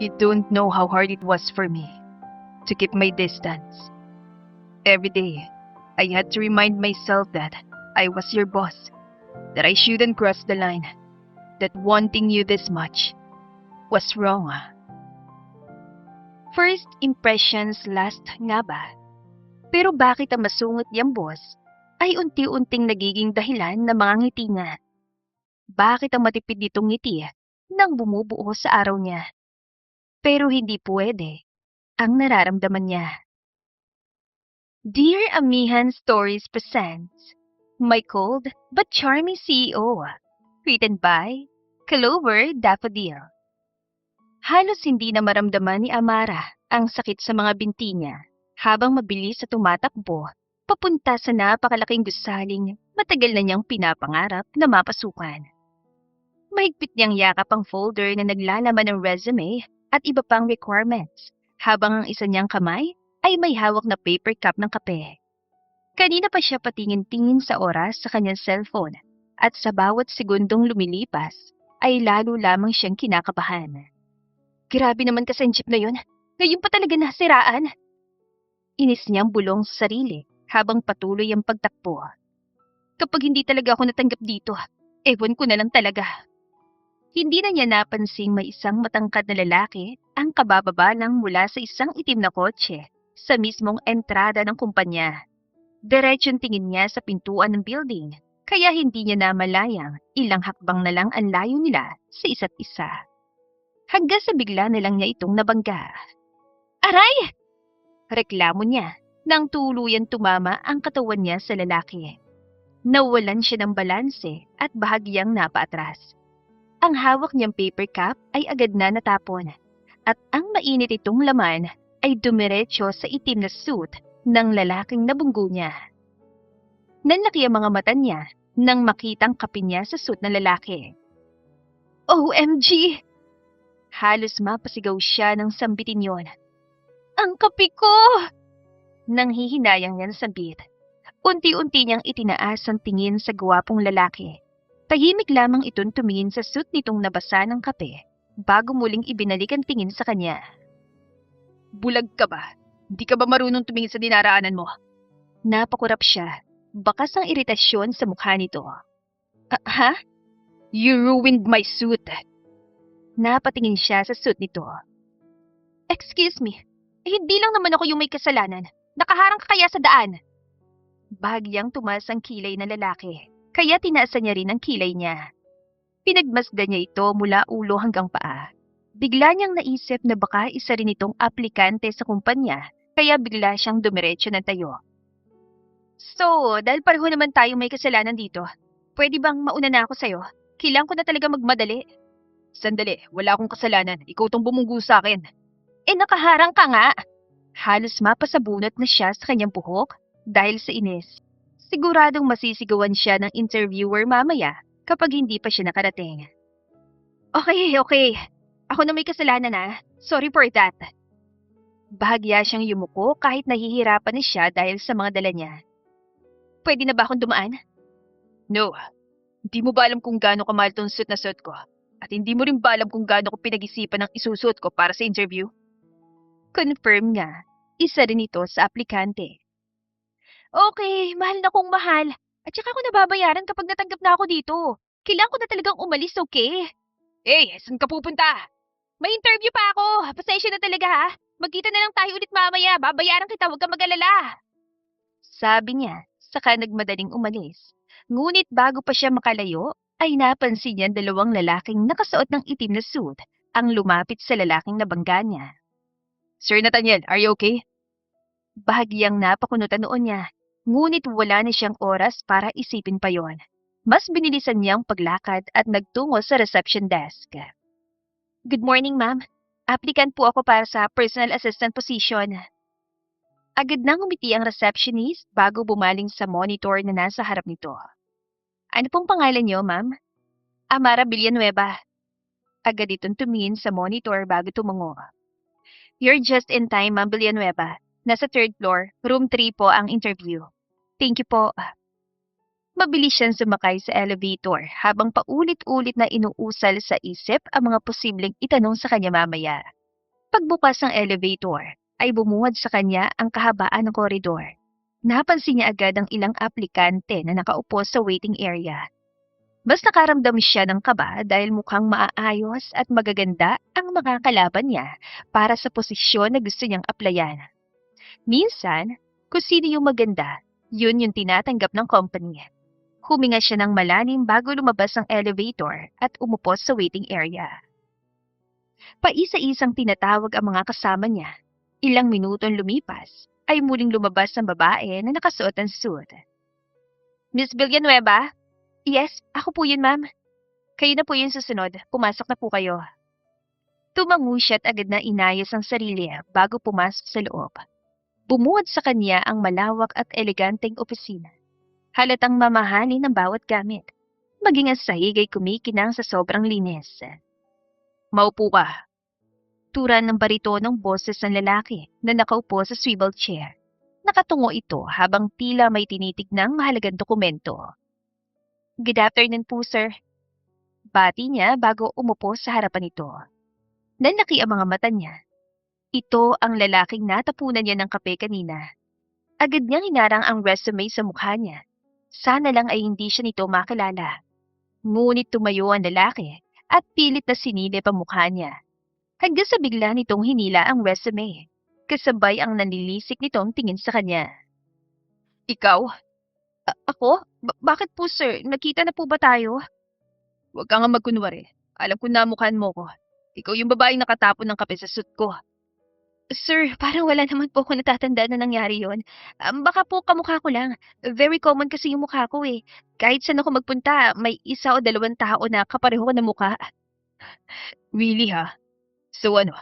You don't know how hard it was for me to keep my distance. Every day, I had to remind myself that I was your boss, that I shouldn't cross the line, that wanting you this much was wrong. First impressions last nga ba? Pero bakit ang masungit niyang boss ay unti-unting nagiging dahilan ng mga ngiti niya? Bakit ang matipid nitong ngiti nang bumubuo sa araw niya? Pero hindi pwede ang nararamdaman niya. Dear Amihan Stories presents My Cold But Charming CEO, written by Clover Daffodil. Halos hindi na maramdaman ni Amara ang sakit sa mga binti niya habang mabilis sa tumatakbo papunta sa napakalaking gusaling matagal na niyang pinapangarap na mapasukan. Mahigpit niyang yakap ang folder na naglalaman ng resume at iba pang requirements habang ang isa niyang kamay ay may hawak na paper cup ng kape. Kanina pa siya patingin-tingin sa oras sa kanyang cellphone at sa bawat segundong lumilipas ay lalo lamang siyang kinakabahan. Grabe naman kasi ang jeep na yun. Ngayon pa talaga nasiraan. Inis niyang bulong sa sarili habang patuloy ang pagtakbo. Kapag hindi talaga ako natanggap dito, ewan ko na lang talaga. Hindi na niya napansing may isang matangkad na lalaki ang kabababa lang mula sa isang itim na kotse sa mismong entrada ng kumpanya. Diretsong tingin niya sa pintuan ng building, kaya hindi niya namalayang ilang hakbang na lang ang layo nila sa isa't isa. Hanggang sa bigla na lang niya itong nabangga. Aray! Reklamo niya nang tuluyan tumama ang katawan niya sa lalaki. Nawalan siya ng balanse at bahagyang napaatras. Ang hawak niyang paper cup ay agad na natapon at ang mainit itong laman ay dumiretso sa itim na suit ng lalaking nabunggo niya. Nanlaki ang mga mata niya nang makitang kape niya sa suit ng lalaki. OMG! Halos mapasigaw siya ng sambitin yon. Ang kape ko! Nang hihinayang niya sambit, unti-unti niyang itinaas ang tingin sa gwapong lalaki. Tahimik lamang itong tumingin sa suit nitong nabasa ng kape bago muling ibinalik ang tingin sa kanya. Bulag ka ba? Di ka ba marunong tumingin sa dinaraanan mo? Napakurap siya. Bakas ang iritasyon sa mukha nito. Ha? You ruined my suit. Napatingin siya sa suit nito. Excuse me, hindi lang naman ako yung may kasalanan. Nakaharang ka kaya sa daan? Bahagyang tumaas ang kilay ng lalaki, kaya tinaasan niya rin ang kilay niya. Pinagmasdan niya ito mula ulo hanggang paa. Bigla niyang naisip na baka isa rin itong aplikante sa kumpanya, kaya bigla siyang dumiretso ng tayo. So, dahil pareho naman tayo may kasalanan dito, pwede bang mauna na ako sa'yo? Kailangan ko na talaga magmadali. Sandali, wala akong kasalanan. Ikaw tong bumunggu sa akin. Nakaharang ka nga! Halos mapasabunot na siya sa kanyang buhok dahil sa inis. Siguradong masisigawan siya ng interviewer mamaya kapag hindi pa siya nakarating. Okay. Ako na may kasalanan Sorry for that. Bahagya siyang yumuko kahit nahihirapan na siya dahil sa mga dala niya. Pwede na ba akong dumaan? No. Hindi mo ba alam kung gaano kamahal tong suit na suit ko? At hindi mo rin ba alam kung gaano ko pinag-isipan ng isusuot ko para sa interview? Confirm nga. Isa rin ito sa aplikante. Okay, mahal na kong mahal. At saka ako nababayaran kapag natanggap na ako dito. Kailangan ko na talagang umalis, okay? Hey, saan ka pupunta? May interview pa ako. Pasensya na talaga Magkita na lang tayo ulit mamaya. Babayaran kita, huwag kang mag-alala. Sabi niya, saka nagmadaling umalis. Ngunit bago pa siya makalayo, ay napansin niya dalawang lalaking nakasuot ng itim na suit ang lumapit sa lalaking nabangga niya. Sir Nathaniel, are you okay? Bahagyang napakunutan noon niya, ngunit wala na siyang oras para isipin pa yon. Mas binilisan niyang paglakad at nagtungo sa reception desk. Good morning, ma'am. Applicant po ako para sa personal assistant position. Agad nang umiti ang receptionist bago bumaling sa monitor na nasa harap nito. Ano pong pangalan niyo, ma'am? Amara Villanueva. Agad itong tumingin sa monitor bago tumango. You're just in time, ma'am Villanueva. Nasa third floor, room 3 po ang interview. Thank you po. Mabilis siyang sumakay sa elevator habang paulit-ulit na inuusal sa isip ang mga posibleng itanong sa kanya mamaya. Pagbukas ng elevator, ay bumuhad sa kanya ang kahabaan ng koridor. Napansin niya agad ang ilang aplikante na nakaupo sa waiting area. Mas nakaramdam siya ng kaba dahil mukhang maaayos at magaganda ang mga kalaban niya para sa posisyon na gusto niyang applyan. Minsan, kung sino yung maganda, yun yung tinatanggap ng company. Huminga siya ng malalim bago lumabas ng elevator at umupo sa waiting area. Paisa-isang tinatawag ang mga kasama niya. Ilang minutong lumipas, ay muling lumabas ang babae na nakasuot ng suit. Miss Villanueva? Yes, ako po yun, ma'am. Kayo na po yung susunod. Pumasok na po kayo. Tumango siya at agad na inayos ang sarili bago pumasok sa loob. Bumuod sa kanya ang malawak at eleganteng opisina. Halatang mamahalin ng bawat gamit. Maging ang sahig ay kumikinang sa sobrang linis. Maupo ka. Turan ng baritonong boses ng lalaki na nakaupo sa swivel chair. Nakatungo ito habang tila may tinitignang mahalagang dokumento. Good afternoon po, sir. Bati niya bago umupo sa harapan nito. Nanlaki ang mga mata niya. Ito ang lalaking natapunan niya ng kape kanina. Agad niyang hinarang ang resume sa mukha niya. Sana lang ay hindi siya nito makilala. Ngunit tumayo ang lalaki at pilit na sinilip ang mukha niya. Hanggang sa bigla nitong hinila ang resume. Kasabay ang nanilisik nitong tingin sa kanya. Ikaw? Ako? Bakit po, sir? Nakita na po ba tayo? Huwag ka nga magkunwari. Alam ko na mukhaan mo ko. Ikaw yung babaeng nakatapon ng kape sa suit ko. Sir, parang wala naman po ako natatandaan na nangyari yon. Baka po kamukha ko lang. Very common kasi yung mukha ko eh. Kahit saan ako magpunta, may isa o dalawang tao na kapareho ko na mukha. Really ha? So ano,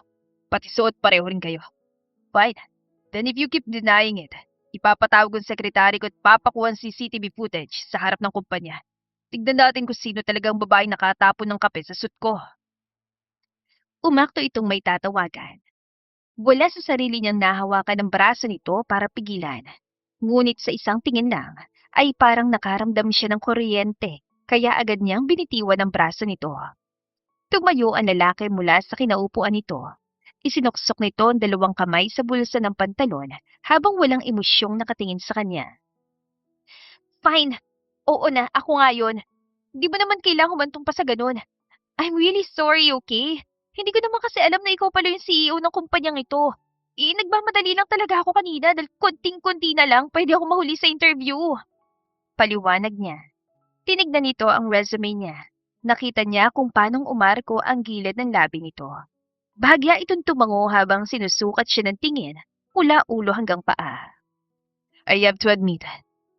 pati suot pareho rin kayo. Fine. Then if you keep denying it, ipapatawag ang sekretary ko at papakuha ang CCTV footage sa harap ng kumpanya. Tignan natin kung sino talagang babaeng nakatapon ng kape sa suit ko. Umakto itong may tatawagan. Wala sa sarili niyang nahawakan ng braso nito para pigilan. Ngunit sa isang tingin lang, ay parang nakaramdam siya ng kuryente, kaya agad niyang binitiwan ang braso nito. Tumayo ang lalaki mula sa kinaupuan nito. Isinuksok nito ang dalawang kamay sa bulsa ng pantalon habang walang emosyong nakatingin sa kanya. Fine. Oo na, ako nga yun. Di ba naman kailangan humantong pa sa ganun? I'm really sorry, okay? Hindi ko naman kasi alam na ikaw pala yung CEO ng kumpanyang ito. Nagmamadali lang talaga ako kanina dahil konting-konti na lang pwede ako mahuli sa interview. Paliwanag niya. Tinignan nito ang resume niya. Nakita niya kung paanong umarko ang gilid ng labi nito. Bahagya itong tumango habang sinusukat siya ng tingin mula ulo hanggang paa. I have to admit,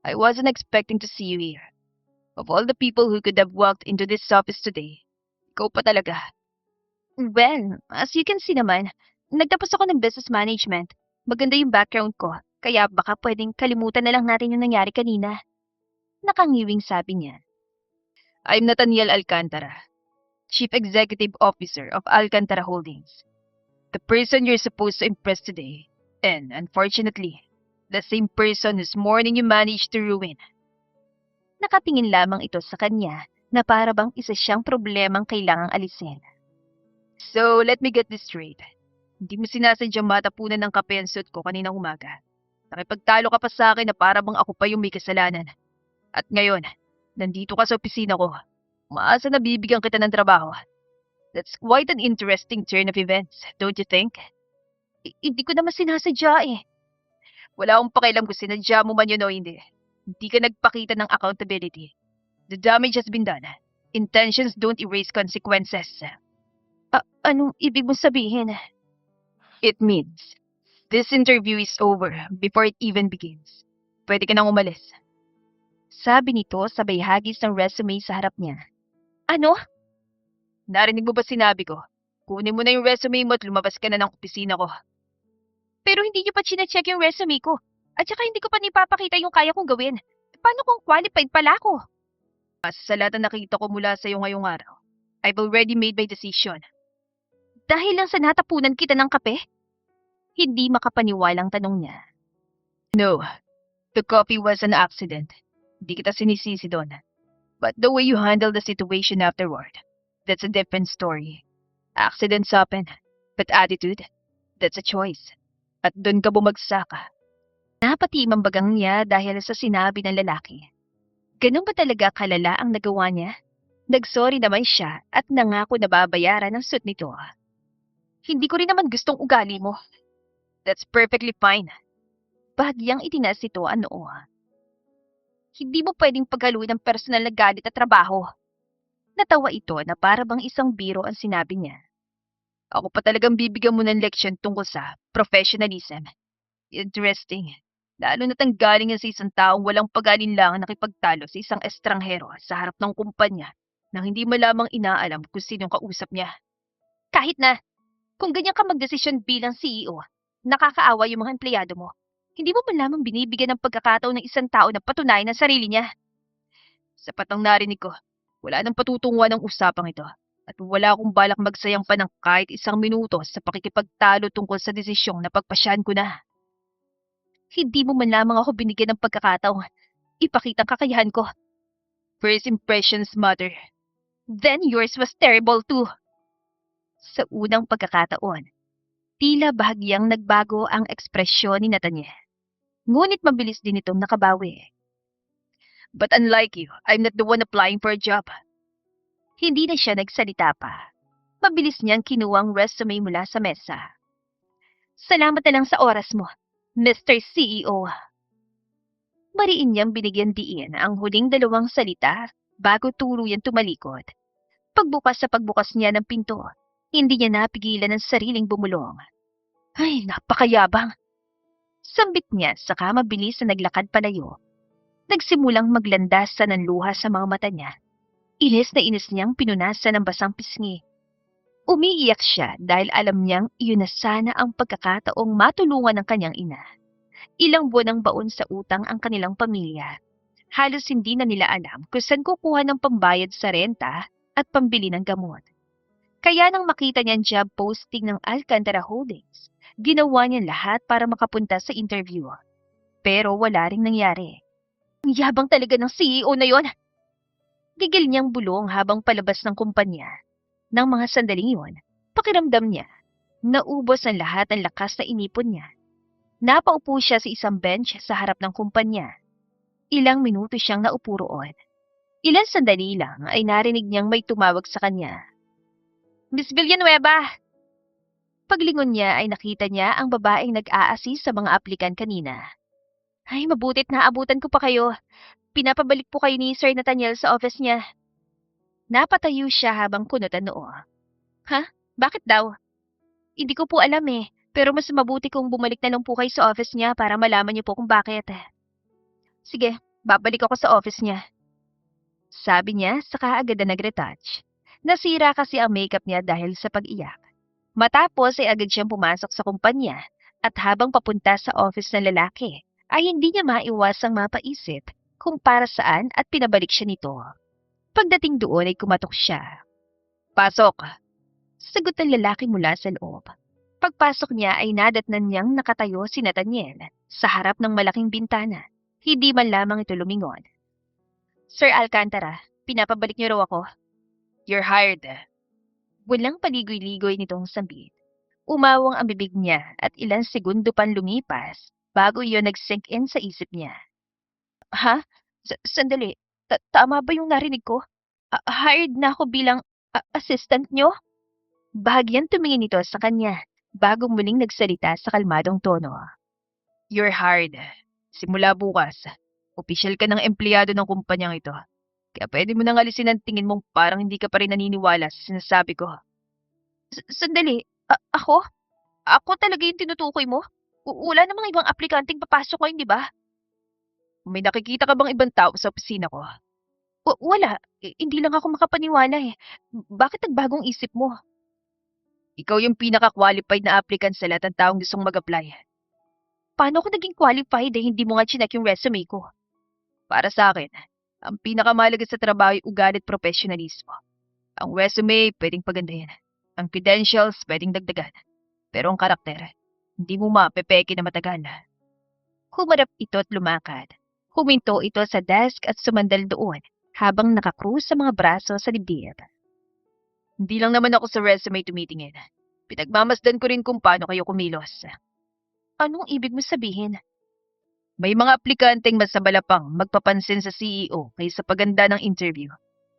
I wasn't expecting to see you here. Of all the people who could have walked into this office today, ikaw pa talaga. Well, as you can see naman, nagtapos ako ng business management. Maganda yung background ko, kaya baka pwedeng kalimutan na lang natin yung nangyari kanina. Nakangiwing sabi niya. I'm Nathaniel Alcantara, Chief Executive Officer of Alcantara Holdings. The person you're supposed to impress today, and unfortunately, the same person whose morning you managed to ruin. Nakatingin lamang ito sa kanya na para bang isa siyang problemang kailangang alisin. So, let me get this straight. Hindi mo sinasadyang matapunan ng kape ang suit ko kaninang umaga. Nakipagtalo ka pa sa akin na para bang ako pa yung may kasalanan. At ngayon, nandito ka sa opisina ko. Umaasa na bibigyan kita ng trabaho. That's quite an interesting turn of events, don't you think? Hindi ko naman sinasadya eh. Wala akong pakialam kung sinadya mo man yun o hindi. Hindi ka nagpakita ng accountability. The damage has been done. Intentions don't erase consequences. Anong ibig mo sabihin? It means, this interview is over before it even begins. Pwede ka nang umalis. Sabi nito sabay hagis ng resume sa harap niya. Ano? Narinig mo ba sinabi ko? Kunin mo na yung resume mo at lumabas ka na ng opisina ko. Pero hindi niyo pa chinecheck yung resume ko. At saka hindi ko pa nipapakita yung kaya kong gawin. Paano kung qualified pala ako? Sa lahat na nakita ko mula sa iyo ngayong araw, I've already made my decision. Dahil lang sa natapunan kita ng kape? Hindi makapaniwalang tanong niya. No, the coffee was an accident. Hindi kita sinisisi doon. But the way you handled the situation afterward, that's a different story. Accidents happen, but attitude, That's a choice. At doon ka bumagsak. Napatimang bagang niya dahil sa sinabi ng lalaki. Ganun ba talaga kalala ang nagawa niya? Nagsorry naman siya at nangako na babayaran ang suit nito. Hindi ko rin naman gustong ugali mo. That's perfectly fine. Bahagyang itinaas ito ang noo. Hindi mo pwedeng paghaluin ng personal na galit at trabaho. Natawa ito na para bang isang biro ang sinabi niya. Ako pa talagang bibigyan mo ng leksyon tungkol sa professionalism. Interesting. Lalo na't ang galing niya sa isang taong walang pag-alinlangan nakipagtalo sa isang estranghero sa harap ng kumpanya nang hindi malamang inaalam kung sinong kausap niya. Kahit na, kung ganyan ka magdesisyon bilang CEO, nakakaawa yung mga empleyado mo. Hindi mo man lamang binibigyan ng pagkakataon ng isang tao na patunayan ang sarili niya. Sapat ang narinig ko. Wala nang patutunguhan ng usapang ito. At wala akong balak magsayang pa ng kahit isang minuto sa pakikipagtalo tungkol sa desisyong napagpasyahan ko na. Hindi mo man lamang ako binigyan ng pagkakataon. Ipakita ang kakayahan ko. First impressions matter. Then yours was terrible too. Sa unang pagkakataon, tila bahagyang nagbago ang ekspresyon ni Nathaniel. Ngunit mabilis din itong nakabawi. But unlike you, I'm not the one applying for a job. Hindi na siya nagsalita pa. Mabilis niyang kinuwang resume mula sa mesa. Salamat na lang sa oras mo, Mr. CEO. Mariin niyang binigyan diin ang huling dalawang salita bago tuluyan tumalikod. Pagbukas sa pagbukas niya ng pinto, hindi niya napigilan ang sariling bumulong. Ay, napakayabang! Sambit niya saka mabilis na naglakad palayo. Nagsimulang maglandasan ng luha sa mga mata niya. Inis na inis niyang pinunasan ng basang pisngi. Umiiyak siya dahil alam niyang iyon na sana ang pagkakataong matulungan ng kanyang ina. Ilang buwan ang baon sa utang ang kanilang pamilya. Halos hindi na nila alam kung saan kukuha ng pambayad sa renta at pambili ng gamot. Kaya nang makita niyang job posting ng Alcantara Holdings, ginawa niya lahat para makapunta sa interview. Pero wala ring nangyari. Ang yabang talaga ng CEO na yon. Gigil niyang bulong habang palabas ng kumpanya. Nang mga sandaling yon, pakiramdam niya, naubos ang lahat ng lakas na inipon niya. Napaupo siya sa isang bench sa harap ng kumpanya. Ilang minuto siyang naupo roon. Ilang sandali lang ay narinig niyang may tumawag sa kanya. Miss Villanueva! Paglingon niya ay nakita niya ang babaeng nag-a-assist sa mga aplikan kanina. Ay, mabutit na abutan ko pa kayo. Pinapabalik po kayo ni Sir Nathaniel sa office niya. Napatayo siya habang kunot ang noo. Ha? Bakit daw? Hindi ko po alam pero mas mabuti kung bumalik na lang po kayo sa office niya para malaman niyo po kung bakit. Sige, babalik ako sa office niya. Sabi niya saka agad na nag-retouch. Nasira kasi ang makeup niya dahil sa pag-iyak. Matapos ay agad siyang pumasok sa kumpanya at habang papunta sa office ng lalaki ay hindi niya maiwasang mapaisip kung para saan at pinabalik siya nito. Pagdating doon ay kumatok siya. Pasok! Sagot ng lalaki mula sa loob. Pagpasok niya ay nadatnan niyang nakatayo si Nathaniel sa harap ng malaking bintana. Hindi man lamang ito lumingon. Sir Alcantara, pinapabalik niyo raw ako. You're hired. Walang paligoy-ligoy nitong sambit. Umawang ang bibig niya at ilang segundo pang lumipas bago iyon nag-sink in sa isip niya. Ha? Sandali. Tama ba yung narinig ko? Hired na ako bilang assistant niyo? Bahagyang tumingin ito sa kanya bago muling nagsalita sa kalmadong tono. You're hired. Simula bukas, opisyal ka ng empleyado ng kumpanyang ito. Kaya pwede mo nang alisin ang tingin mong parang hindi ka pa rin naniniwala sa sinasabi ko. Sandali. Ako? Ako talaga yung tinutukoy mo? Wala namang ibang aplikanteng papasok ngayon, di ba? May nakikita ka bang ibang tao sa opisina ko? Wala. Hindi lang ako makapaniwala Bakit nagbagong isip mo? Ikaw yung pinaka-qualified na applicant sa lahat ng taong gustong mag-apply. Paano ako naging qualified hindi mo nga chinek yung resume ko? Para sa akin, ang pinakamahalaga sa trabaho ay ugali at professionalismo. Ang resume, pwedeng pagandahin. Ang credentials, pwedeng dagdagan. Pero ang karakter, hindi mo mapepeke na matagal. Humarap ito at lumakad. Huminto ito sa desk at sumandal doon habang nakakrus sa mga braso sa dibdib. Hindi lang naman ako sa resume tumitingin. Pinagmamasdan ko rin kung paano kayo kumilos. Anong ibig mo sabihin? May mga aplikanteng mas nabalapang magpapansin sa CEO kaysa paganda ng interview.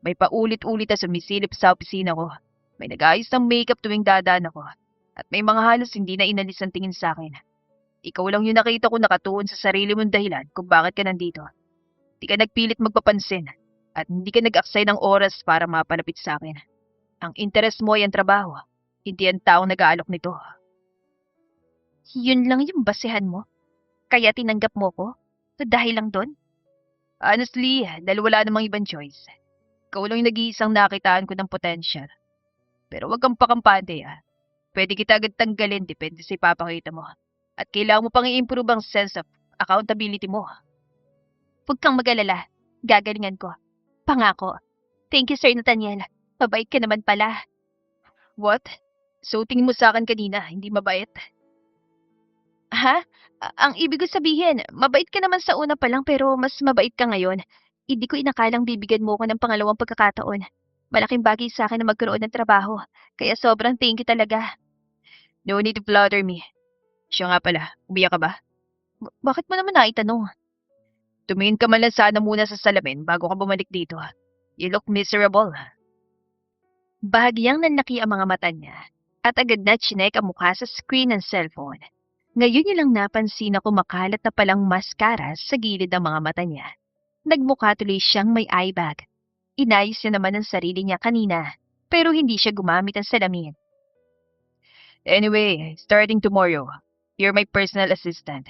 May paulit-ulit na sumisilip sa opisina ko. May nag-ayos ng makeup tuwing dadaan ako. At may mga halos hindi na inalis ang tingin sa akin. Ikaw lang yung nakita ko nakatuon sa sarili mong dahilan kung bakit ka nandito. Hindi ka nagpilit magpapansin at hindi ka nag-aksay ng oras para mapalapit sa akin. Ang interes mo ay ang trabaho, hindi ang taong nag-aalok nito. Yun lang yung basehan mo? Kaya tinanggap mo ko? Dahil lang doon? Honestly, dahil wala namang ibang choice. Ikaw lang yung nag-iisang nakitaan ko ng potential. Pero wag kang pakampante Pwede kita agad tanggalin depende sa ipapakita mo. At kailangan mo pang i-improve ang sense of accountability mo. Huwag kang mag-alala. Gagalingan ko. Pangako. Thank you, Sir Nathaniel. Mabait ka naman pala. What? So tingin mo sa akin kanina, hindi mabait? Ha? Ang ibig ko sabihin, mabait ka naman sa una pa lang pero mas mabait ka ngayon. Hindi ko inakalang bibigyan mo ko ng pangalawang pagkakataon. Malaking bagay sa akin na magkaroon ng trabaho. Kaya sobrang thank you talaga. No need to flatter me. Siya nga pala, umiyak ka ba? Bakit mo naman naitanong? Tumingin ka man lang sana muna sa salamin bago ka bumalik dito. You look miserable. Bahagyang nanlaki ang mga mata niya at agad na chinek ang mukha sa screen ng cellphone. Ngayon niya lang napansin na kumakalat na palang mascara sa gilid ng mga mata niya. Nagmukha tuloy siyang may eye bag. Inayos niya naman ang sarili niya kanina, pero hindi siya gumamit ng salamin. Anyway, starting tomorrow, you're my personal assistant.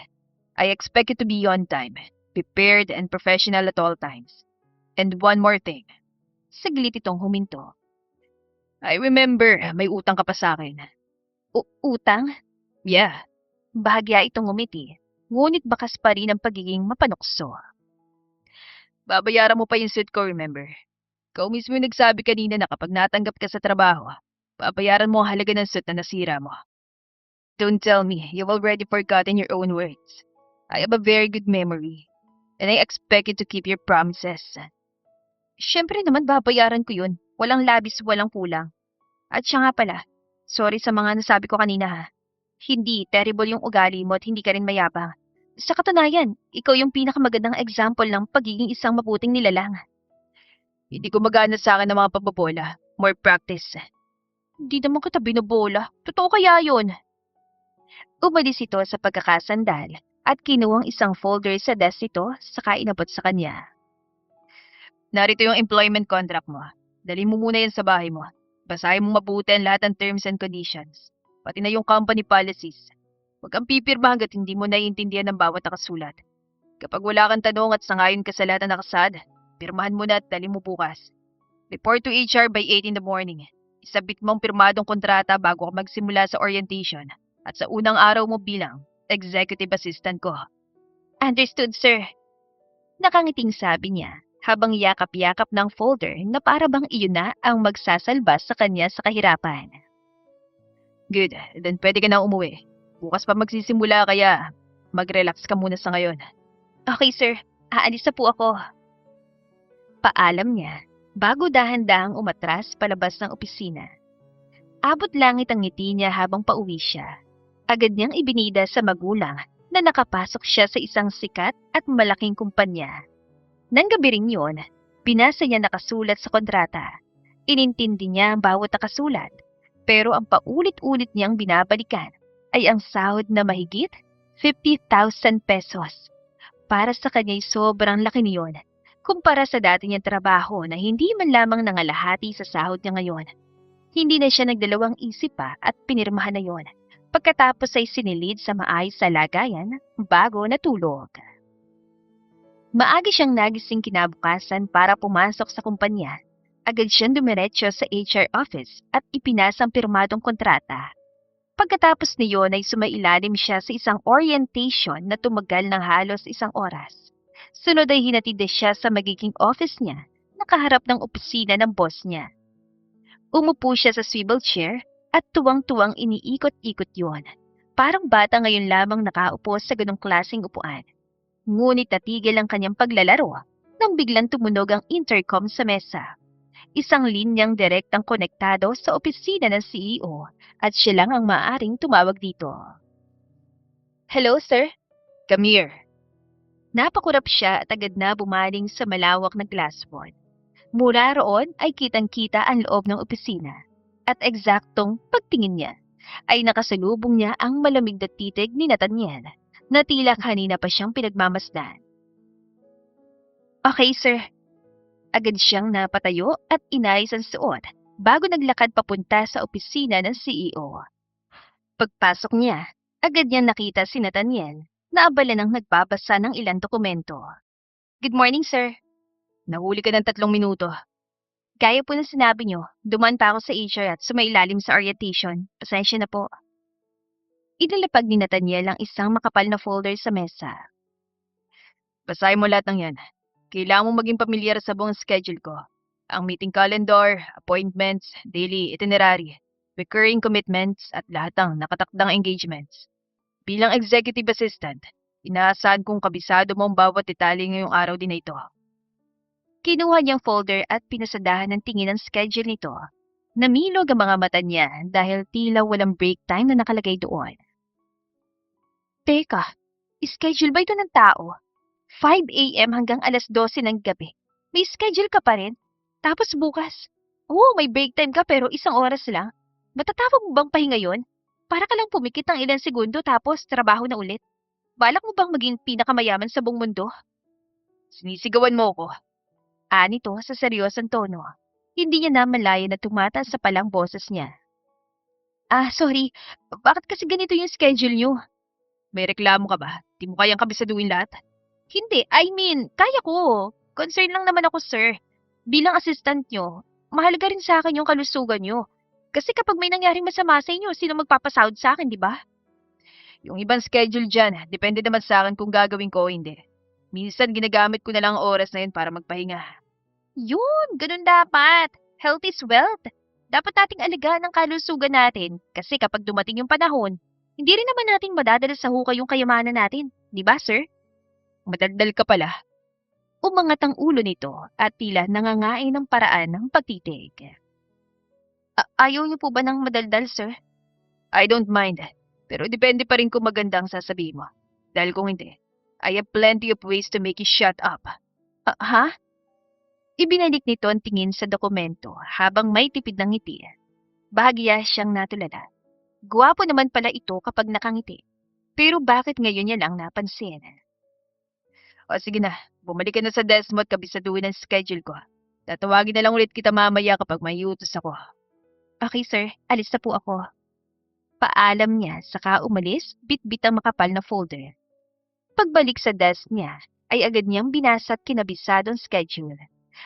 I expect you to be on time, prepared and professional at all times. And one more thing. Saglit itong huminto. I remember, may utang ka pa sa akin. Utang? Yeah. Bahagya itong ngumiti, ngunit bakas pa rin ang pagiging mapanukso. Babayaran mo pa yung suit ko, remember? Ikaw mismo yung nagsabi kanina na kapag natanggap ka sa trabaho, babayaran mo ang halaga ng suit na nasira mo. Don't tell me you've already forgotten your own words. I have a very good memory, and I expect you to keep your promises. Siyempre naman babayaran ko yun. Walang labis, walang kulang. At siya nga pala, sorry sa mga nasabi ko kanina ha. Hindi, terrible yung ugali mo at hindi ka rin mayabang. Sa katunayan, ikaw yung pinakamagandang example ng pagiging isang mabuting nilalang. Hindi ko magana sa akin ng mga pagbabola. More practice. Hindi naman kita binobola. Totoo kaya yun? Umalis ito sa pagkakasandal at kinuwang isang folder sa desk nito saka inabot sa kanya. Narito yung employment contract mo. Dali mo muna yan sa bahay mo. Basahin mo mabuti ang lahat ng terms and conditions. Pati na yung company policies. Huwag kang pipirma hanggat hindi mo naiintindihan ng bawat nakasulat. Kapag wala kang tanong at sangayon ka sa lahat na nakasad, pirmahan mo na at dali mo bukas. Report to HR by 8 in the morning. Isabit mo ang pirmadong kontrata bago ka magsimula sa orientation at sa unang araw mo bilang executive assistant ko. Understood, sir. Nakangiting sabi niya habang yakap-yakap ng folder na para bang iyon na ang magsasalba sa kanya sa kahirapan. Good, then pwede ka na umuwi. Bukas pa magsisimula kaya mag-relax ka muna sa ngayon. Okay, sir. Aalis na po ako. Paalam niya bago dahan-dahang umatras palabas ng opisina. Abot langit ang ngiti niya habang pauwi siya. Agad niyang ibinida sa magulang na nakapasok siya sa isang sikat at malaking kumpanya. Nang gabi rin yun, binasa niya nakasulat sa kontrata. Inintindi niya ang bawat nakasulat, pero ang paulit-ulit niyang binabalikan ay ang sahod na mahigit 50,000 pesos. Para sa kanya'y sobrang laki niyon kumpara sa dati niyang trabaho na hindi man lamang nangalahati sa sahod niya ngayon. Hindi na siya nagdalawang isip pa at pinirmahan na yon. Pagkatapos ay sinilid sa maayos sa lagayan bago natulog. Maaga siyang nagising kinabukasan para pumasok sa kumpanya. Agad siyang dumiretso sa HR office at ipinasa ang pirmadong kontrata. Pagkatapos niyon ay sumailalim siya sa isang orientation na tumagal ng halos 1 oras. Sunod ay hinatid siya sa magiging office niya, nakaharap ng opisina ng boss niya. Umupo siya sa swivel chair at tuwang-tuwang iniikot-ikot yon. Parang bata ngayon lamang nakaupo sa ganong klaseng upuan. Ngunit natigil ang kanyang paglalaro nang biglang tumunog ang intercom sa mesa. Isang linyang direktang konektado sa opisina ng CEO at siya lang ang maaaring tumawag dito. Hello, sir. Come here. Napakurap siya at agad na bumaling sa malawak na glass wall. Mula roon ay kitang-kita ang loob ng opisina. At eksaktong pagtingin niya, ay nakasalubong niya ang malamig na titig ni Nathaniel na tila kanina pa siyang pinagmamasdan. Okay, sir. Agad siyang napatayo at inayos ang suot bago naglakad papunta sa opisina ng CEO. Pagpasok niya, agad niyang nakita si Nathaniel na abala nang nagbabasa ng ilang dokumento. Good morning, sir. Nahuli ka ng 3 minuto. Gaya po ng sinabi niyo, dumaan pa ako sa HR at sumailalim sa orientation. Pasensya na po. Inilapag ni Nathaniel ang isang makapal na folder sa mesa. Basahin mo lahat ng yan. Kailangan mong maging pamilyar sa buong schedule ko. Ang meeting calendar, appointments, daily itinerary, recurring commitments, at lahat ng nakatakdang engagements. Bilang executive assistant, inaasahan kong kabisado mo ang bawat detalye ngayong araw din na ito. Kinuha niyang folder at pinasadahan ng tingin ang schedule nito. Namilog ang mga mata niya dahil tila walang break time na nakalagay doon. Teka, schedule ba ito ng tao? 5 a.m. hanggang alas 12 ng gabi. May schedule ka pa rin? Tapos bukas, may break time ka pero 1 oras lang. Matatapos mo bang pahinga yon? Para ka lang pumikit ng ilang segundo tapos trabaho na ulit. Balak mo bang maging pinakamayaman sa buong mundo? Sinisigawan mo ko. Nito sa seryosong tono. Hindi niya na malaya na tumataas sa palang boses niya. Sorry. Bakit kasi ganito yung schedule niyo? May reklamo ka ba? Di mo kayang kabisaduhin lahat? Hindi, kaya ko. Concern lang naman ako, sir. Bilang assistant nyo, mahalaga rin sa akin yung kalusugan nyo. Kasi kapag may nangyaring masama sa inyo, sino magpapasahod sa akin, di ba? Yung ibang schedule dyan, depende naman sa akin kung gagawin ko o hindi. Minsan ginagamit ko na lang ang oras na yun para magpahinga. Yun, ganun dapat. Health is wealth. Dapat nating alagaan ang kalusugan natin kasi kapag dumating yung panahon, hindi rin naman natin madadala sa hukay yung kayamanan natin. Di ba, sir? Madaldal ka pala. Umangat ang ulo nito at tila nangangain ng paraan ng pagtitig. Ayaw niyo po ba ng madaldal, sir? I don't mind. Pero depende pa rin kung maganda ang sasabihin mo. Dahil kung hindi, I have plenty of ways to make you shut up. Ha? Ibinalik nito ang tingin sa dokumento habang may tipid ng ngiti. Bahagya siyang natulala. Guwapo naman pala ito kapag nakangiti. Pero bakit ngayon niya lang napansin? O sige na, bumalik ka na sa desk mo at kabisaduhin ang schedule ko. Tatawagin na lang ulit kita mamaya kapag may utos ako. Okay, sir. Alis na po ako. Paalam niya, saka umalis, bit-bit ang makapal na folder. Pagbalik sa desk niya, ay agad niyang binasa at kinabisadong schedule.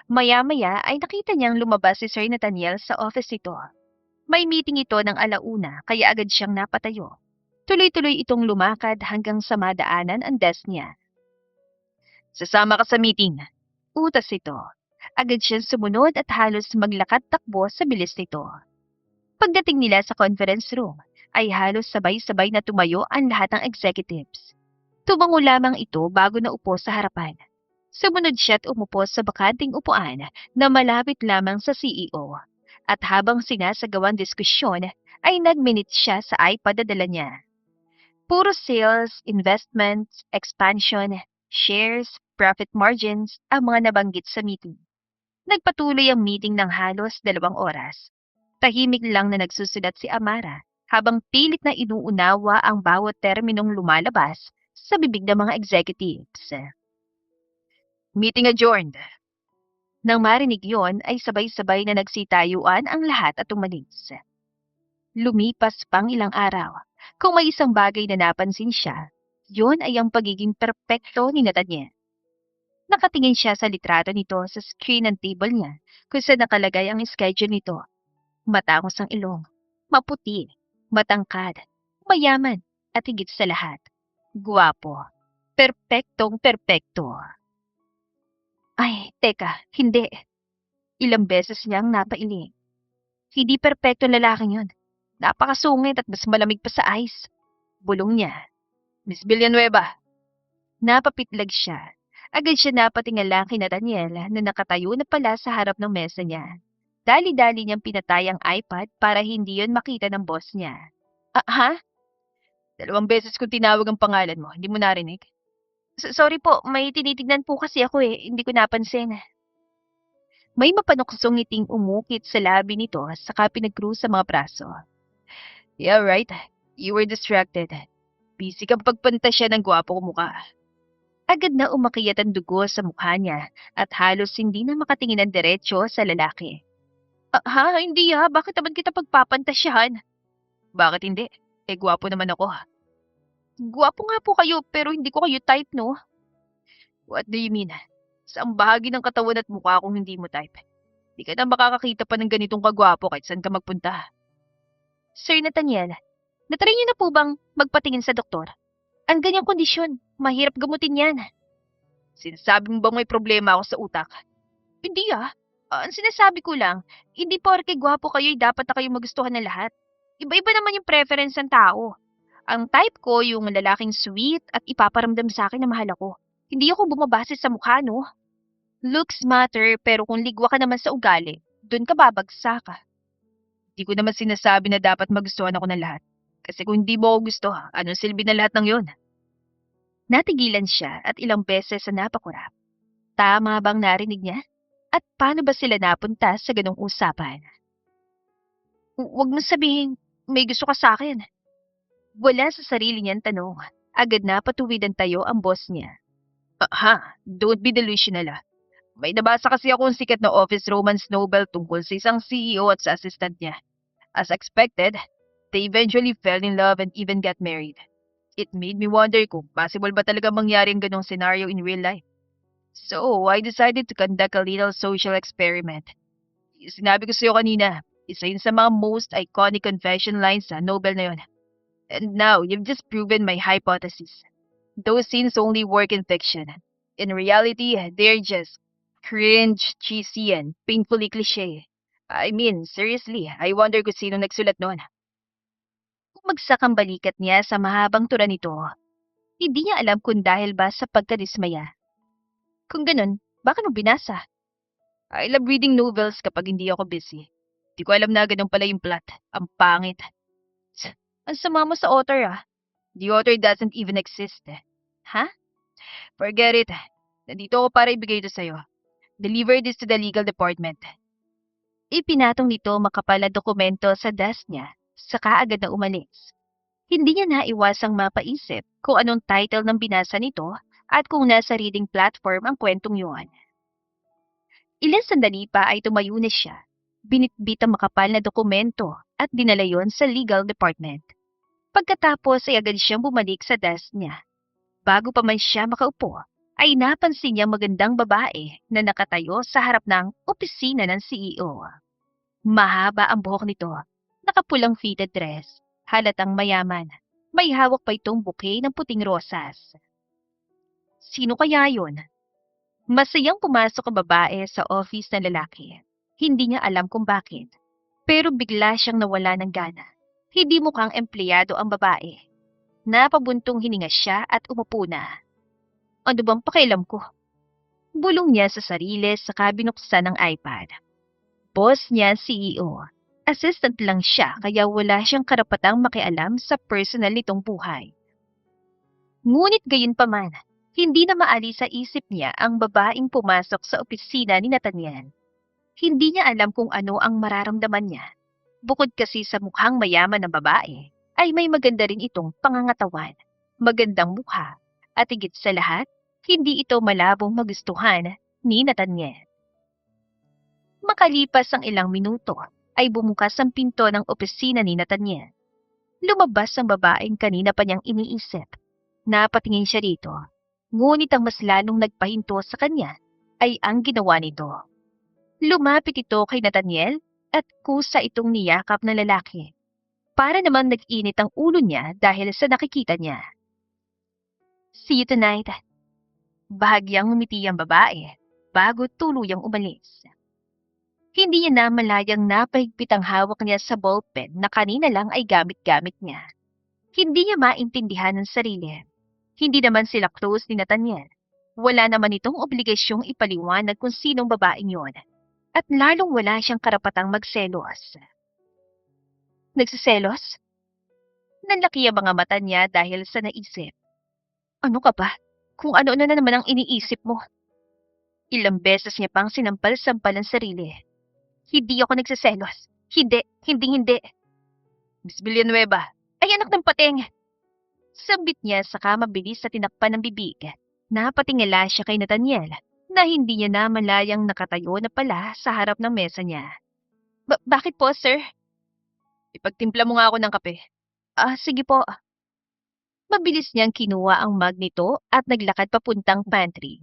Maya-maya ay nakita niyang lumabas si Sir Nathaniel sa office ito. May meeting ito ng 1:00 kaya agad siyang napatayo. Tuloy-tuloy itong lumakad hanggang sa madaanan ang desk niya. Sasama ka sa meeting. Utas ito. Agad siyang sumunod at halos maglakad-takbo sa bilis nito. Pagdating nila sa conference room, ay halos sabay-sabay na tumayo ang lahat ng executives. Tumango lamang ito bago naupo sa harapan. Sumunod siya at umupo sa bakanting upuan na malapit lamang sa CEO. At habang sinasagawang diskusyon, ay nag-minute siya sa iPad na dala niya. Puro sales, investments, expansion, shares, profit margins ang mga nabanggit sa meeting. Nagpatuloy ang meeting ng halos 2 oras. Tahimik lang na nagsusulat si Amara habang pilit na inuunawa ang bawat terminong lumalabas sa bibig ng mga executives. Meeting adjourned. Nang marinig yon ay sabay-sabay na nagsitayuan ang lahat at umalis. Lumipas pang ilang araw. Kung may isang bagay na napansin siya, yon ay ang pagiging perpekto ni Nathaniel. Nakatingin siya sa litrato nito sa screen ng table niya kung saan nakalagay ang schedule nito. Matangos ang ilong, maputi, matangkad, mayaman, at higit sa lahat, guwapo. Perpektong perpekto. Ay, teka, hindi. Ilang beses niyang napailing. Hindi perpekto lalaking yun. Napakasungit at mas malamig pa sa ice. Bulong niya. Miss Villanueva. Napapitlag siya. Agad siya napatingala kay Nathaniel na nakatayo na pala sa harap ng mesa niya. Dali-dali niyang pinatay ang iPad para hindi yon makita ng boss niya. Ha? 2 beses kong tinawag ang pangalan mo, hindi mo narinig? Sorry po, may tinitignan po kasi ako hindi ko napansin. May mapanuksong ngiting umukit sa labi nito saka pinag-cruise sa mga braso. Yeah, right. You were distracted. Busy kang pagpantasya ng gwapo ko mukha. Agad na umakyat ang dugo sa mukha niya at halos hindi na makatingin ng diretsyo sa lalaki. Hindi bakit naman kita pagpapantasyahan? Bakit hindi? Gwapo naman ako. Gwapo nga po kayo pero hindi ko kayo type, no? What do you mean? Saang bahagi ng katawan at mukha kung hindi mo type? Di ka na makakakita pa ng ganitong kagwapo kahit saan ka magpunta. Sir Nathaniel, natry niyo na po bang magpatingin sa doktor? Ang ganyang kondisyon, mahirap gamutin yan. Sinasabi mo bang may problema ako sa utak? Hindi ang sinasabi ko lang, hindi porke gwapo kayo'y dapat na kayo magustuhan ng lahat. Iba-iba naman yung preference ng tao. Ang type ko yung lalaking sweet at ipaparamdam sa akin na mahal ako. Hindi ako bumabase sa mukha, no? Looks matter pero kung ligwa ka naman sa ugali, dun ka babagsak ka. Di ko naman sinasabi na dapat magustuhan ako ng lahat. Kasi kung hindi mo ako gusto, anong silbi na lahat ng yun? Natigilan siya at ilang beses sa napakurap. Tama bang narinig niya? At paano ba sila napunta sa ganong usapan? Huwag mo sabihin, may gusto ka sa akin. Wala sa sarili niyang tanong. Agad na patuwid ang tayo ang boss niya. Don't be delusional May nabasa kasi akong sikat na office romance novel tungkol sa isang CEO at sa assistant niya. As expected, they eventually fell in love and even got married. It made me wonder kung possible ba talaga mangyari ang ganong scenario in real life. So, I decided to conduct a little social experiment. Sinabi ko sa'yo kanina, isa yun sa mga most iconic confession lines sa novel na yun. And now, you've just proven my hypothesis. Those scenes only work in fiction. In reality, they're just cringe, cheesy, and painfully cliche. I mean, seriously, I wonder kung sino nagsulat nun. Umagsak ang balikat niya sa mahabang tura nito. Hindi niya alam kung dahil ba sa pagkadismaya. Kung ganun, bakit mo binasa? I love reading novels kapag hindi ako busy. Di ko alam na ganun pala yung plot. Ang pangit. Ang sama mo sa author The author doesn't even exist. Ha? Forget it. Nandito ako para ibigay ito sa'yo. Deliver this to the legal department. Ipinatong nito makapal na dokumento sa desk niya, saka agad na umalis. Hindi niya naiwasang mapaisip kung anong title ng binasa nito at kung nasa reading platform ang kwentong yun. Ilang sandali pa ay tumayo na siya, binitbit ang makapal na dokumento at dinala yon sa legal department. Pagkatapos ay agad siyang bumalik sa desk niya. Bago pa man siya makaupo, ay napansin niyang magandang babae na nakatayo sa harap ng opisina ng CEO. Mahaba ang buhok nito, nakapulang fitted dress, halatang mayaman. May hawak pa itong bouquet ng puting rosas. Sino kaya yon? Masayang pumasok ang babae sa office ng lalaki. Hindi niya alam kung bakit. Pero bigla siyang nawala ng gana. Hindi mukhang empleyado ang babae. Napabuntong hininga siya at umupo na. Ano bang pakialam ko? Bulong niya sa sarili saka binuksan ng iPad. Boss niya CEO. Assistant lang siya kaya wala siyang karapatang makialam sa personal nitong buhay. Ngunit gayunpaman, hindi na maalis sa isip niya ang babaeng pumasok sa opisina ni Nathaniel. Hindi niya alam kung ano ang mararamdaman niya. Bukod kasi sa mukhang mayaman ng babae, ay may maganda rin itong pangangatawan, magandang mukha, at higit sa lahat, hindi ito malabong magustuhan ni Nathaniel. Makalipas ang ilang minuto, ay bumukas ang pinto ng opisina ni Nathaniel. Lumabas ang babaeng kanina pa niyang iniisip. Napatingin siya dito, ngunit ang mas lalong nagpahinto sa kanya ay ang ginawa nito. Lumapit ito kay Nathaniel at kusa itong niyakap ng lalaki. Para naman nag-init ang ulo niya dahil sa nakikita niya. See you tonight. Bahagyang ngumiti ang babae bago tuluyang umalis. Hindi niya na malayang napahigpit ang hawak niya sa ballpen na kanina lang ay gamit-gamit niya. Hindi niya maintindihan ang sarili. Hindi naman sila close ni Nathaniel. Wala naman itong obligasyong ipaliwanag kung sinong babaeng yon. at lalong wala siyang karapatang magselos. Nagsiselos? Nanlaki ang mga mata niya dahil sa naisip. Ano ka ba? Kung ano-ano na naman ang iniisip mo. Ilang beses niya pang sinampal-sampal ang sarili. Hindi ako nagsiselos. Hindi, hindi. Miss Villanueva, ay anak ng pateng! Sambit niya saka mabilis sa tinakpan ng bibig. Napatingala siya kay Nathaniel na hindi niya na malayang nakatayo na pala sa harap ng mesa niya. Bakit po, sir? Ipagtimpla mo nga ako ng kape. Sige po. Mabilis niyang kinuha ang mug nito at naglakad papuntang pantry.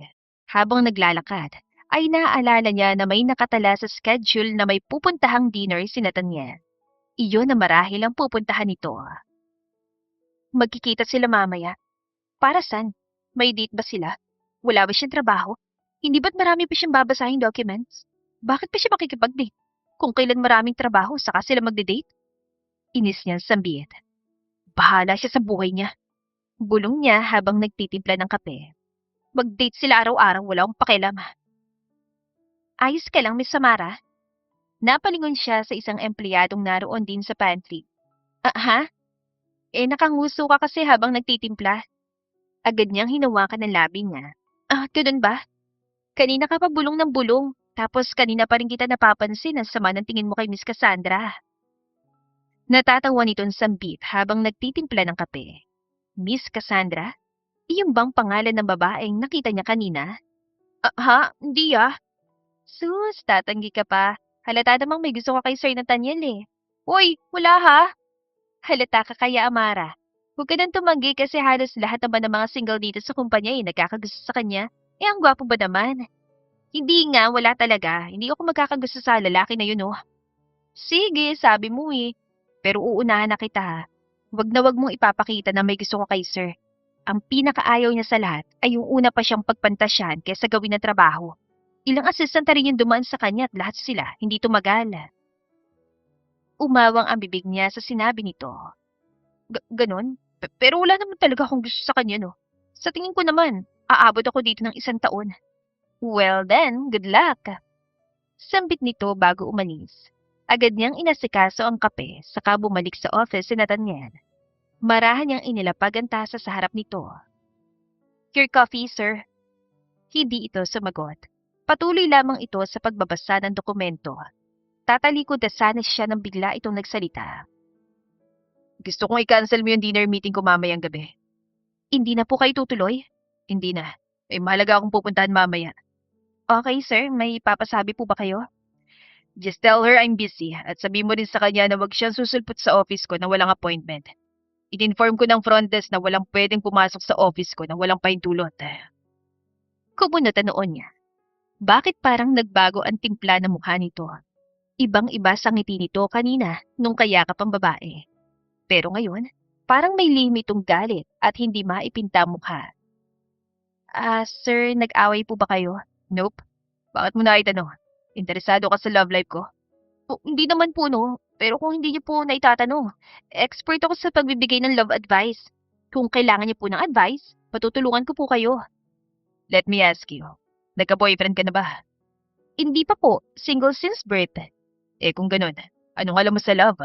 Habang naglalakad, ay naaalala niya na may nakatala sa schedule na may pupuntahang dinner si Nathaniel. Iyon na marahil ang pupuntahan nito. Magkikita sila mamaya. Para saan? May date ba sila? Wala ba siyang trabaho? Hindi ba't marami pa siyang babasahing documents? Bakit pa siya makikipag-date? Kung kailan maraming trabaho, saka sila magde-date? Inis niyang sambit. Bahala siya sa buhay niya. Bulong niya habang nagtitimpla ng kape. Mag-date sila araw-araw, wala akong pakialam. Ayos ka lang, Miss Samara? Napalingon siya sa isang empleyadong naroon din sa pantry. Ha? Nakanguso ka kasi habang nagtitimpla. Agad niyang hinawakan ng labi niya. Ganun ba? Kanina ka pa bulong ng bulong, tapos kanina pa rin kita napapansin ang sama ng tingin mo kay Miss Cassandra. Natatawa nitong sambit habang nagtitimpla ng kape. Miss Cassandra? Iyon bang pangalan ng babaeng nakita niya kanina? Hindi Sus, tatanggi ka pa. Halata namang may gusto ka kay Sir Nathaniel eh. Uy, wala ha? Halata ka kaya, Amara. Huwag ka nang tumanggi kasi halos lahat naman ng mga single dito sa kumpanya nagkakagusto sa kanya. Ang gwapo ba naman? Hindi nga, wala talaga. Hindi ako magkakagusto sa lalaki na yun Sige, sabi mo eh. Pero uunahan na kita ha. Wag na wag mong ipapakita na may gusto ko kay Sir. Ang pinakaayaw niya sa lahat ay yung una pa siyang pagpantasyan kaysa gawin ng trabaho. Ilang assistant na rin yung dumaan sa kanya at lahat sila hindi tumagal. Umawang ang bibig niya sa sinabi nito. Ganon? Pero wala naman talaga akong gusto sa kanya Sa tingin ko naman, aabot ako dito ng 1 taon. Well then, good luck. Sambit nito bago umalis. Agad niyang inasikaso ang kape saka bumalik sa office si Nathaniel. Marahan niyang inilapag ang tasa sa harap nito. Your coffee, sir. Hindi ito sumagot. Patuloy lamang ito sa pagbabasa ng dokumento. Tatalikod na sana siya nang bigla itong nagsalita. Gusto kong i-cancel mo yung dinner meeting ko mamayang gabi. Hindi na po kayo tutuloy? Hindi na. May mahalaga akong pupuntahan mamaya. Okay, sir. May papasabi po ba kayo? Just tell her I'm busy at sabi mo rin sa kanya na wag siyang susulpot sa office ko na walang appointment. In-inform ko ng front desk na walang pwedeng pumasok sa office ko na walang pahintulot. Kumunot ang noon niya. Bakit parang nagbago ang timpla ng mukha nito? Ibang-iba sa ngiti nito kanina nung kayakap ang babae. Pero ngayon, parang may limitong galit at hindi maipinta mukha. Sir, nag-away po ba kayo? Nope. Bakit mo na itanong? Interesado ka sa love life ko? Hindi naman po pero kung hindi niyo po naitatanong, expert ako sa pagbibigay ng love advice. Kung kailangan niyo po ng advice, patutulungan ko po kayo. Let me ask you, nagka-boyfriend ka na ba? Hindi pa po, single since birth. Kung ganun, anong alam mo sa love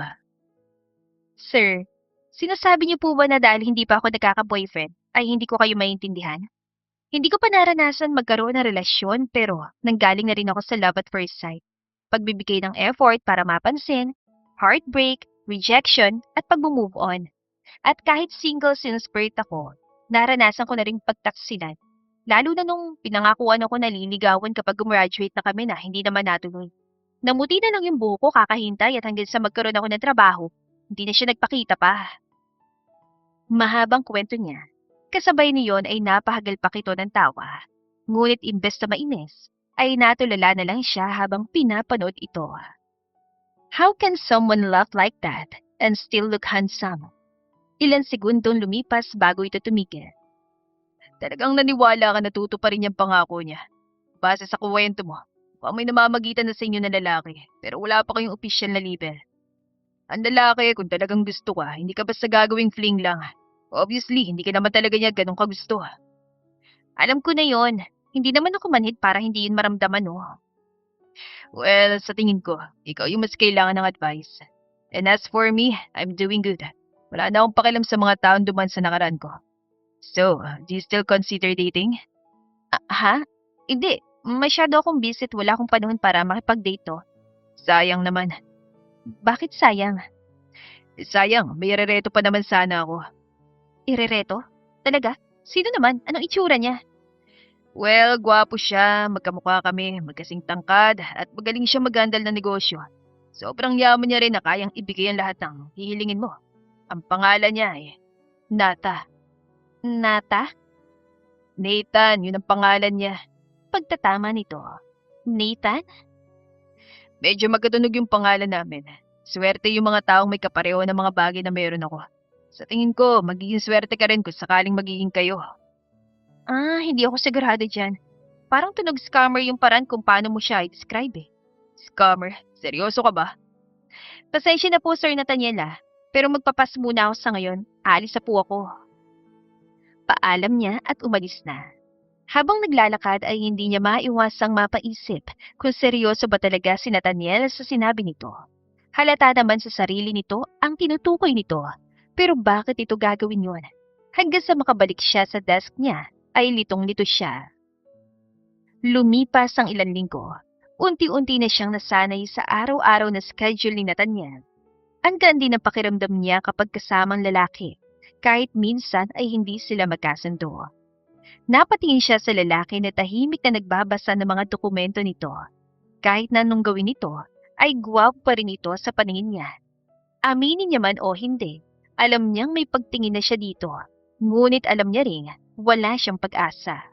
Sir, sinasabi niyo po ba na dahil hindi pa ako nagkaka-boyfriend, ay hindi ko kayo maintindihan? Hindi ko pa naranasan magkaroon ng relasyon pero nanggaling na rin ako sa love at first sight. Pagbibigay ng effort para mapansin, heartbreak, rejection, at pag-move on. At kahit single since birth ako, naranasan ko na rin pagtaksilan. Lalo na nung pinangakuan ako na liligawan kapag gumraduate na kami na hindi naman natuloy. Namuti na lang yung buho ko kakahintay at hanggang sa magkaroon ako ng trabaho, hindi na siya nagpakita pa. Mahabang kwento niya. Kasabay niyon ay napahagalpak ito ng tawa. Ngunit imbes na mainis, ay natulala na lang siya habang pinapanood ito. How can someone laugh like that and still look handsome? Ilang segundong lumipas bago ito tumigil. Talagang naniwala ka na tutuparin niyang pangako niya. Base sa kuwento mo, may namamagitan na sa inyo na lalaki, pero wala pa kayong opisyal na label. Ang lalaki, kung talagang gusto ka, hindi ka basta gagawing fling lang. Obviously, hindi ka naman talaga niya ganun kagusto. Alam ko na yon. Hindi naman ako manhid para hindi yun maramdaman Well, sa tingin ko, ikaw yung mas kailangan ng advice. And as for me, I'm doing good. Wala na akong pakialam sa mga taong duman sa nakaraan ko. So, do you still consider dating? Ha? Hindi. Masyado akong busy at wala akong panahon para makipag-date to. Sayang naman. Bakit sayang? Sayang, may rereto pa naman sana ako. Irereto? Talaga? Sino naman? Anong itsura niya? Well, gwapo siya, magkamukha kami, magkasing tangkad, at magaling siya magandal ng negosyo. Sobrang yaman niya rin na kayang ibigay ang lahat ng hihilingin mo. Ang pangalan niya Nata. Nata? Nathan, yun ang pangalan niya. Pagtatama nito. Nathan? Medyo magkatunog yung pangalan namin. Swerte yung mga taong may kapareho ng mga bagay na meron ako. Sa tingin ko, magiging swerte ka rin kung sakaling magiging kayo. Hindi ako sigurado dyan. Parang tunog scammer yung paraan kung paano mo siya i-describe eh. Scammer? Seryoso ka ba? Pasensya na po, Sir Nathaniel. Pero magpapas muna ako sa ngayon. Aalis na po ako. Paalam niya at umalis na. Habang naglalakad ay hindi niya maiwasang mapaisip kung seryoso ba talaga si Nathaniel sa sinabi nito. Halata naman sa sarili nito ang tinutukoy nito. Pero bakit ito gagawin yun? Hanggang sa makabalik siya sa desk niya ay litong-lito siya. Lumipas ang ilang linggo. Unti-unti na siyang nasanay sa araw-araw na schedule ni Nathaniel. Ang gandi ng pakiramdam niya kapag kasamang lalaki, kahit minsan ay hindi sila magkasundo. Napatingin siya sa lalaki na tahimik na nagbabasa ng mga dokumento nito. Kahit na anong gawin nito, ay gwapo pa rin ito sa paningin niya. Aminin niya man o hindi, alam niyang may pagtingin na siya dito. Ngunit alam niya rin, wala siyang pag-asa.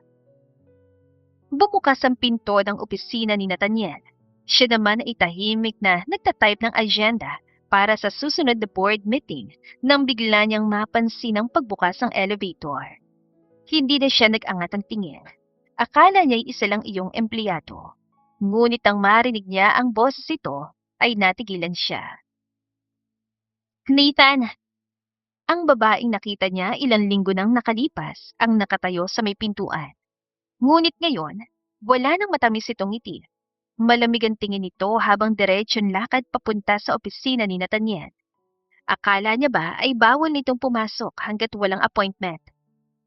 Bumukas ang pinto ng opisina ni Nathaniel. Siya naman ay tahimik na nagtatype ng agenda para sa susunod na board meeting nang bigla niyang mapansin ang pagbukas ng elevator. Hindi na siya nag-angat ng tingin. Akala niya'y isa lang iyong empleyado. Ngunit ang marinig niya ang boses ito ay natigilan siya. Nathan! Ang babaeng nakita niya ilang linggo nang nakalipas ang nakatayo sa may pintuan. Ngunit ngayon, wala nang matamis itong ngiti. Malamig ang tingin nito habang diretsyon lakad papunta sa opisina ni Nathaniel. Akala niya ba ay bawal nitong pumasok hanggat walang appointment?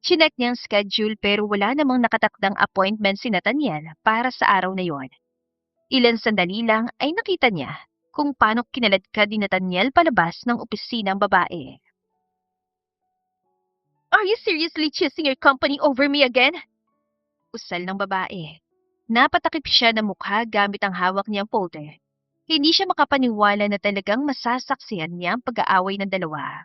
Chinek niya ang schedule pero wala namang nakatakdang appointment si Nathaniel para sa araw na yon. Ilan sandali lang ay nakita niya kung paano kinaladkad ni Nathaniel palabas ng opisina ang babae. Are you seriously choosing your company over me again? Usal ng babae. Napatakip siya ng mukha gamit ang hawak niyang folder. Hindi siya makapaniwala na talagang masasaksihan niya ang pag-aaway ng dalawa.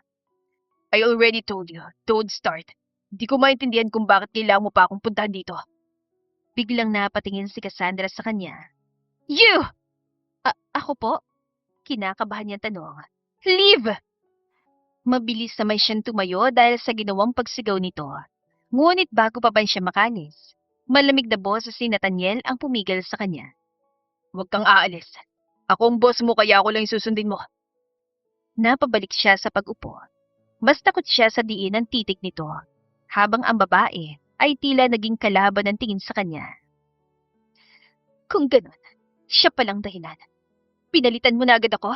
I already told you, don't start. Di ko maintindihan kung bakit kailangan mo pa akong puntahan dito. Biglang napatingin si Cassandra sa kanya. You! Ako po? Kinakabahan niyang tanong. Leave! Mabilis naman siyang tumayo dahil sa ginawang pagsigaw nito. Ngunit bago pa ba siya makalis, malamig na boses ni Nathaniel ang pumigil sa kanya. Huwag kang aalis. Ako ang boss mo kaya ako lang susundin mo. Napabalik siya sa pag-upo. Mas takot siya sa diin ng titig nito, habang ang babae ay tila naging kalaban ng tingin sa kanya. Kung ganun, siya palang dahilan. Pinalitan mo na agad ako?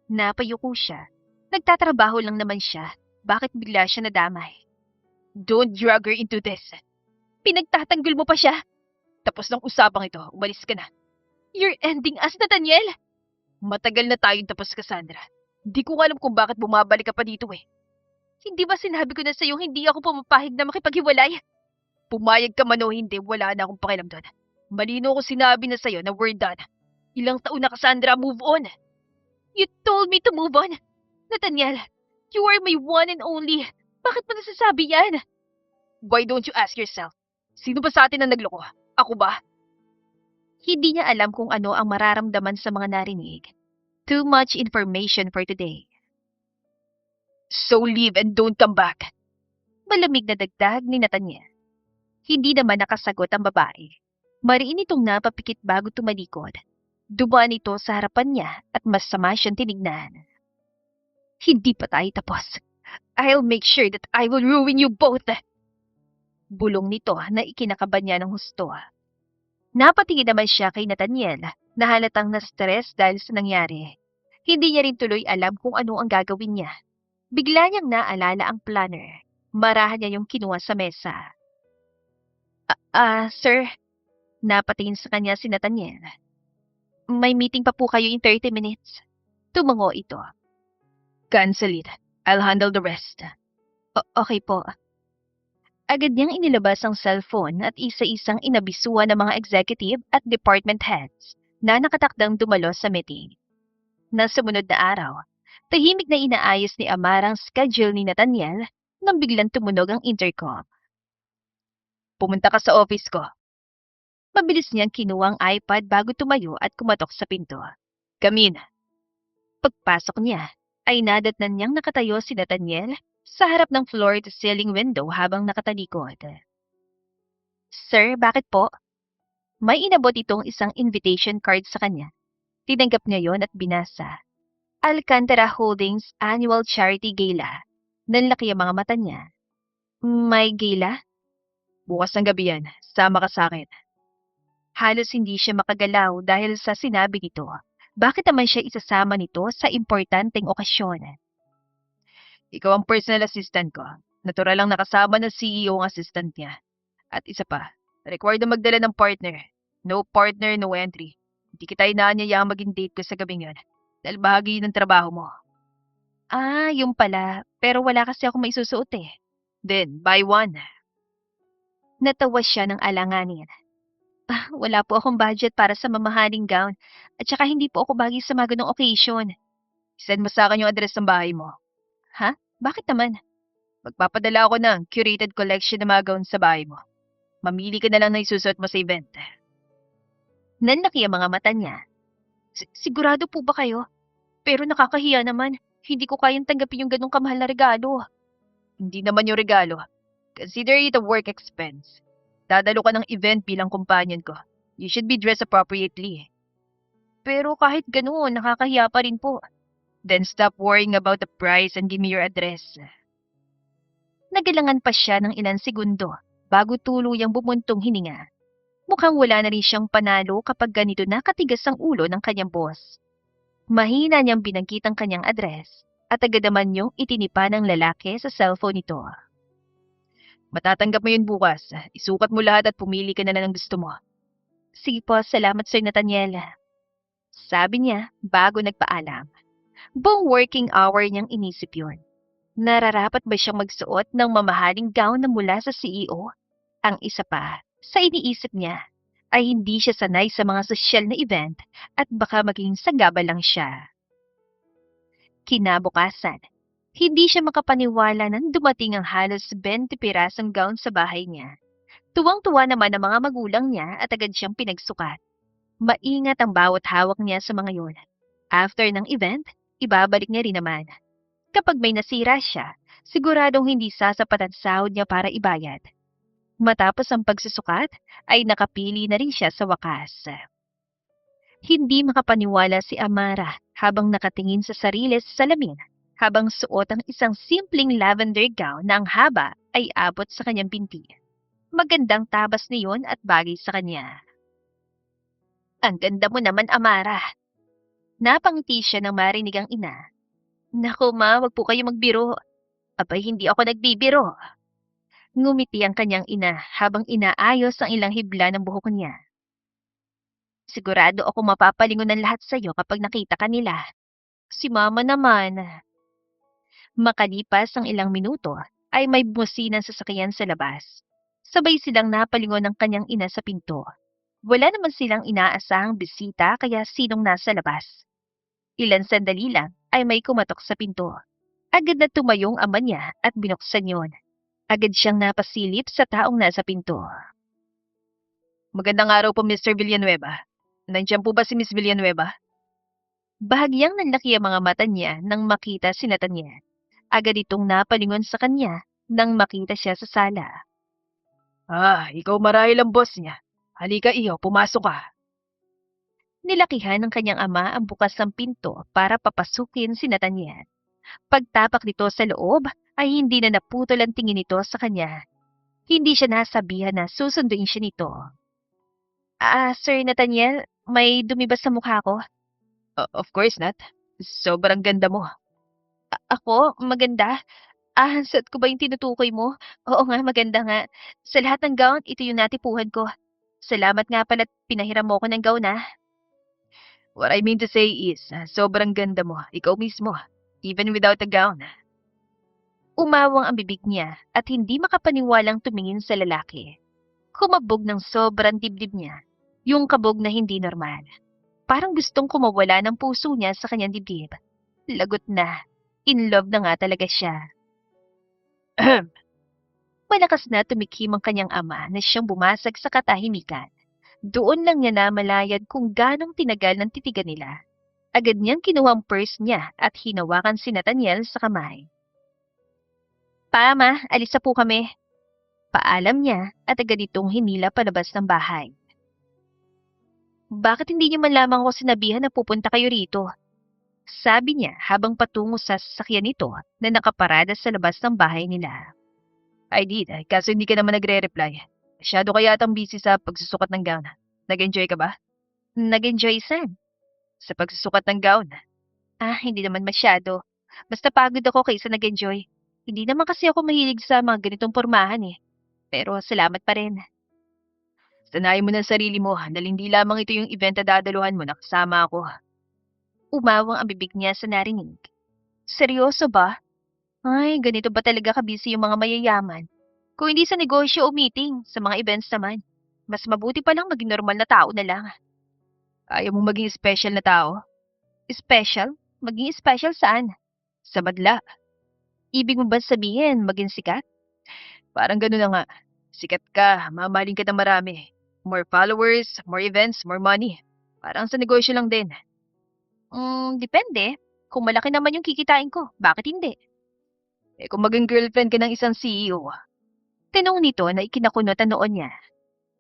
Napayuko siya. Nagtatrabaho lang naman siya. Bakit bigla siya nadamay? Don't drag her into this. Pinagtatanggol mo pa siya? Tapos ng usapang ito, umalis ka na. You're ending us, Nathaniel! Matagal na tayong tapos, Cassandra. Di ko alam kung bakit bumabalik ka pa dito eh. Hindi ba sinabi ko na sa'yo hindi ako pumapahig na makipaghiwalay? Pumayag ka man o hindi, wala na akong pakialam doon. Malino ko sinabi na sa'yo na we're done. Ilang taon na, Cassandra, move on. You told me to move on. Nathaniel, you are my one and only. Bakit mo nasasabi yan? Why don't you ask yourself? Sino ba sa atin ang nagloko? Ako ba? Hindi niya alam kung ano ang mararamdaman sa mga narinig. Too much information for today. So leave and don't come back. Malamig na dagdag ni Nathaniel. Hindi naman nakasagot ang babae. Mariin itong napapikit bago tumalikod. Dumaan ito sa harapan niya at masama siyang tinignan. Hindi pa tayo tapos. I'll make sure that I will ruin you both. Bulong nito na ikinakaban niya ng husto. Napatingin naman siya kay Nathaniel Nahalatang na-stress dahil sa nangyari. Hindi niya rin tuloy alam kung ano ang gagawin niya. Bigla niyang naalala ang planner. Marahan niya yung kinuha sa mesa. Sir, napatingin sa kanya si Nathaniel. May meeting pa po kayo in 30 minutes. Tumango ito. Cancel it. I'll handle the rest. Okay po. Agad niyang inilabas ang cellphone at isa-isang inabisuan ng mga executive at department heads na nakatakdang dumalo sa meeting. Nang sumunod na araw, tahimik na inaayos ni Amara ang schedule ni Nathaniel nang biglang tumunog ang intercom. Pumunta ka sa office ko. Mabilis niyang kinuha ang iPad bago tumayo at kumatok sa pinto. Come in. Pagpasok niya, ay nadatnan niyang nakatayo si Nathaniel sa harap ng floor-to-ceiling window habang nakatalikod. Sir, bakit po? May inabot itong isang invitation card sa kanya. Tinanggap niya yon at binasa. Alcantara Holdings Annual Charity Gala. Nanlaki ang mga mata niya. May gala? Bukas ng gabi yan. Sama ka sa akin. Halos hindi siya makagalaw dahil sa sinabi nito. Bakit naman siya isasama nito sa importanteng okasyon? Ikaw ang personal assistant ko. Natural lang nakasama ng CEO ang assistant niya. At isa pa, required na magdala ng partner. No partner, no entry. Hindi kita inaanyayang maging date ko sa gabing yun. Dahil bahagi yun ng trabaho mo. Yung pala. Pero wala kasi ako maisusuot eh. Then, buy one. Natawa siya ng alanganin. Wala po akong budget para sa mamahaling gown. At saka hindi po ako bagay sa mga ganong occasion. Send mo sa akin yung address ng bahay mo. Ha? Bakit naman? Magpapadala ako ng curated collection ng mga gowns sa bahay mo. Mamili ka na lang na isusuot mo sa event. Nanlaki ang mga mata niya. Sigurado po ba kayo? Pero nakakahiya naman. Hindi ko kayang tanggapin yung ganong kamahal na regalo. Hindi naman yung regalo. Consider it a work expense. Dadalo ka ng event bilang companion ko. You should be dressed appropriately. Pero kahit ganoon, nakakahiya pa rin po. Then stop worrying about the price and give me your address. Nagalangan pa siya ng ilang segundo bago tuluyang bumuntong hininga. Mukhang wala na rin siyang panalo kapag ganito na katigas ang ulo ng kanyang boss. Mahina niyang binanggit ang kanyang address at agad naman niyong itinipa ng lalaki sa cellphone nito. Matatanggap mo yun bukas. Isukat mo lahat at pumili ka na ng gusto mo. Sige po, salamat Sir Nathaniel. Sabi niya bago nagpaalam. Buong working hour niyang inisip yun. Nararapat ba siyang magsuot ng mamahaling gown na mula sa CEO? Ang isa pa, sa iniisip niya, ay hindi siya sanay sa mga sosyal na event at baka maging sagabal lang siya. Kinabukasan, hindi siya makapaniwala nang dumating ang halos 20 pirasong gown sa bahay niya. Tuwang-tuwa naman ang mga magulang niya at agad siyang pinagsukat. Maingat ang bawat hawak niya sa mga yun. After ng event, ibabalik niya rin naman. Kapag may nasira siya, siguradong hindi sasapat ang sahod niya para ibayad. Matapos ang pagsusukat, ay nakapili na rin siya sa wakas. Hindi makapaniwala si Amara habang nakatingin sa sarili sa salamin, habang suot ang isang simpleng lavender gown na ang haba ay abot sa kanyang binti. Magandang tabas niyon at bagay sa kanya. Ang ganda mo naman, Amara. Napangiti siya nang marinig ang ina. Naku ma, wag po kayo magbiro. Abay, hindi ako nagbibiro. Ngumiti ang kanyang ina habang inaayos ang ilang hibla ng buhok niya. Sigurado ako mapapalingon ng lahat sa iyo kapag nakita ka nila. Si mama naman. Makalipas ang ilang minuto, ay may bumusina sa sasakyan sa labas. Sabay silang napalingon ng kanyang ina sa pinto. Wala naman silang inaasahang bisita kaya sinong nasa labas. Ilan sandali lang ay may kumatok sa pinto. Agad na tumayong ama niya at binuksan yon. Agad siyang napasilip sa taong nasa pinto. Magandang araw po, Mr. Villanueva. Nandiyan po ba si Miss Villanueva? Bahagyang nanlaki ang mga mata niya nang makita si Nathaniel. Agad itong napalingon sa kanya nang makita siya sa sala. Ikaw marahil ang boss niya. Halika iyo, pumasok ka. Nilakihan ng kanyang ama ang bukas ng pinto para papasukin si Nathaniel. Pagtapak nito sa loob ay hindi na naputol ang tingin nito sa kanya. Hindi siya nasabihan na susunduin siya nito. Sir Nathaniel, May dumi ba sa mukha ko? Of course not. Sobrang ganda mo. Ako? Maganda? Suot ko ba yung tinutukoy mo? Oo nga, maganda nga. Sa lahat ng gown, ito yung natipuhan ko. Salamat nga pala't pinahiram mo ko ng gown, ah. What I mean to say is, sobrang ganda mo. Ikaw mismo. Even without a gown. Umawang ang bibig niya at hindi makapaniwalang tumingin sa lalaki. Kumabog ng sobrang dibdib niya. Yung kabog na hindi normal. Parang gustong kumawala ng puso niya sa kanyang dibdib. Lagot na. In love na nga talaga siya. Ahem. Malakas na tumikim ang kanyang ama na siyang bumasag sa katahimikan. Doon lang niya namalayad kung ganong tinagal ng titigan nila. Agad niyang kinuha ang purse niya at hinawakan si Nathaniel sa kamay. "Pa, alis na po kami." Paalam niya at agad itong hinila palabas ng bahay. "Bakit hindi niyo man lamang ako sinabihan na pupunta kayo rito?" Sabi niya habang patungo sa sasakyan nito na nakaparada sa labas ng bahay nila. I did, kaso hindi ka naman nagre-reply. Masyado ka yatang busy sa pagsusukat ng gown. Nag-enjoy ka ba? Nag-enjoy saan? Sa pagsusukat ng gown. Hindi naman masyado. Basta pagod ako kaysa nag-enjoy. Hindi naman kasi ako mahilig sa mga ganitong pormahan eh. Pero salamat pa rin. Sanayin mo ng sarili mo dahil hindi lamang ito yung event na dadaluhan mo na kasama ako. Umawang ang bibig niya sa narinig. Seryoso ba? Ay, ganito ba talaga kabisi yung mga mayayaman? Kung hindi sa negosyo o meeting, sa mga events naman. Mas mabuti pa lang maging normal na tao na lang. Ayaw mong maging special na tao? Special? Maging special saan? Sa madla. Ibig mo ba sabihin maging sikat? Parang gano'n na nga. Sikat ka, mamahalin ka ng marami. More followers, more events, more money. Parang sa negosyo lang din. Depende. Kung malaki naman yung kikitain ko, bakit hindi? Kung maging girlfriend ka ng isang CEO, Tinong nito na ikinakunot ang noon niya.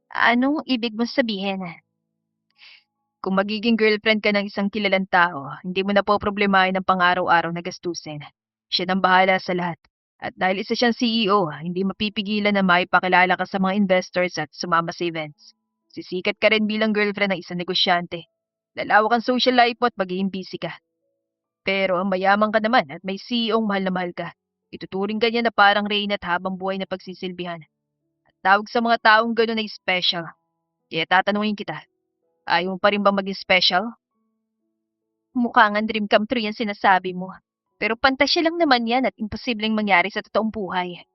Anong ibig mong sabihin? kung magiging girlfriend ka ng isang kilalang tao, hindi mo na po problemahin ang pang-araw-araw na gastusin. Siya nang bahala sa lahat. At dahil isa siyang CEO, hindi mapipigilan na maipakilala ka sa mga investors at sumama sa events. Sisikat ka rin bilang girlfriend ng isang negosyante. Lalawak ang social life mo at magiging busy ka. Pero ang mayaman ka naman at may CEO-ng mahal na mahal ka. Ituturing ka niya na parang reyna at habang buhay na pagsisilbihan. At tawag sa mga taong gano'n ay special. Kaya tatanungin kita, ayaw mo pa rin bang maging special? Mukha ngang dream come true yan sinasabi mo. Pero pantasya lang naman yan at imposibleng mangyari sa totoong buhay.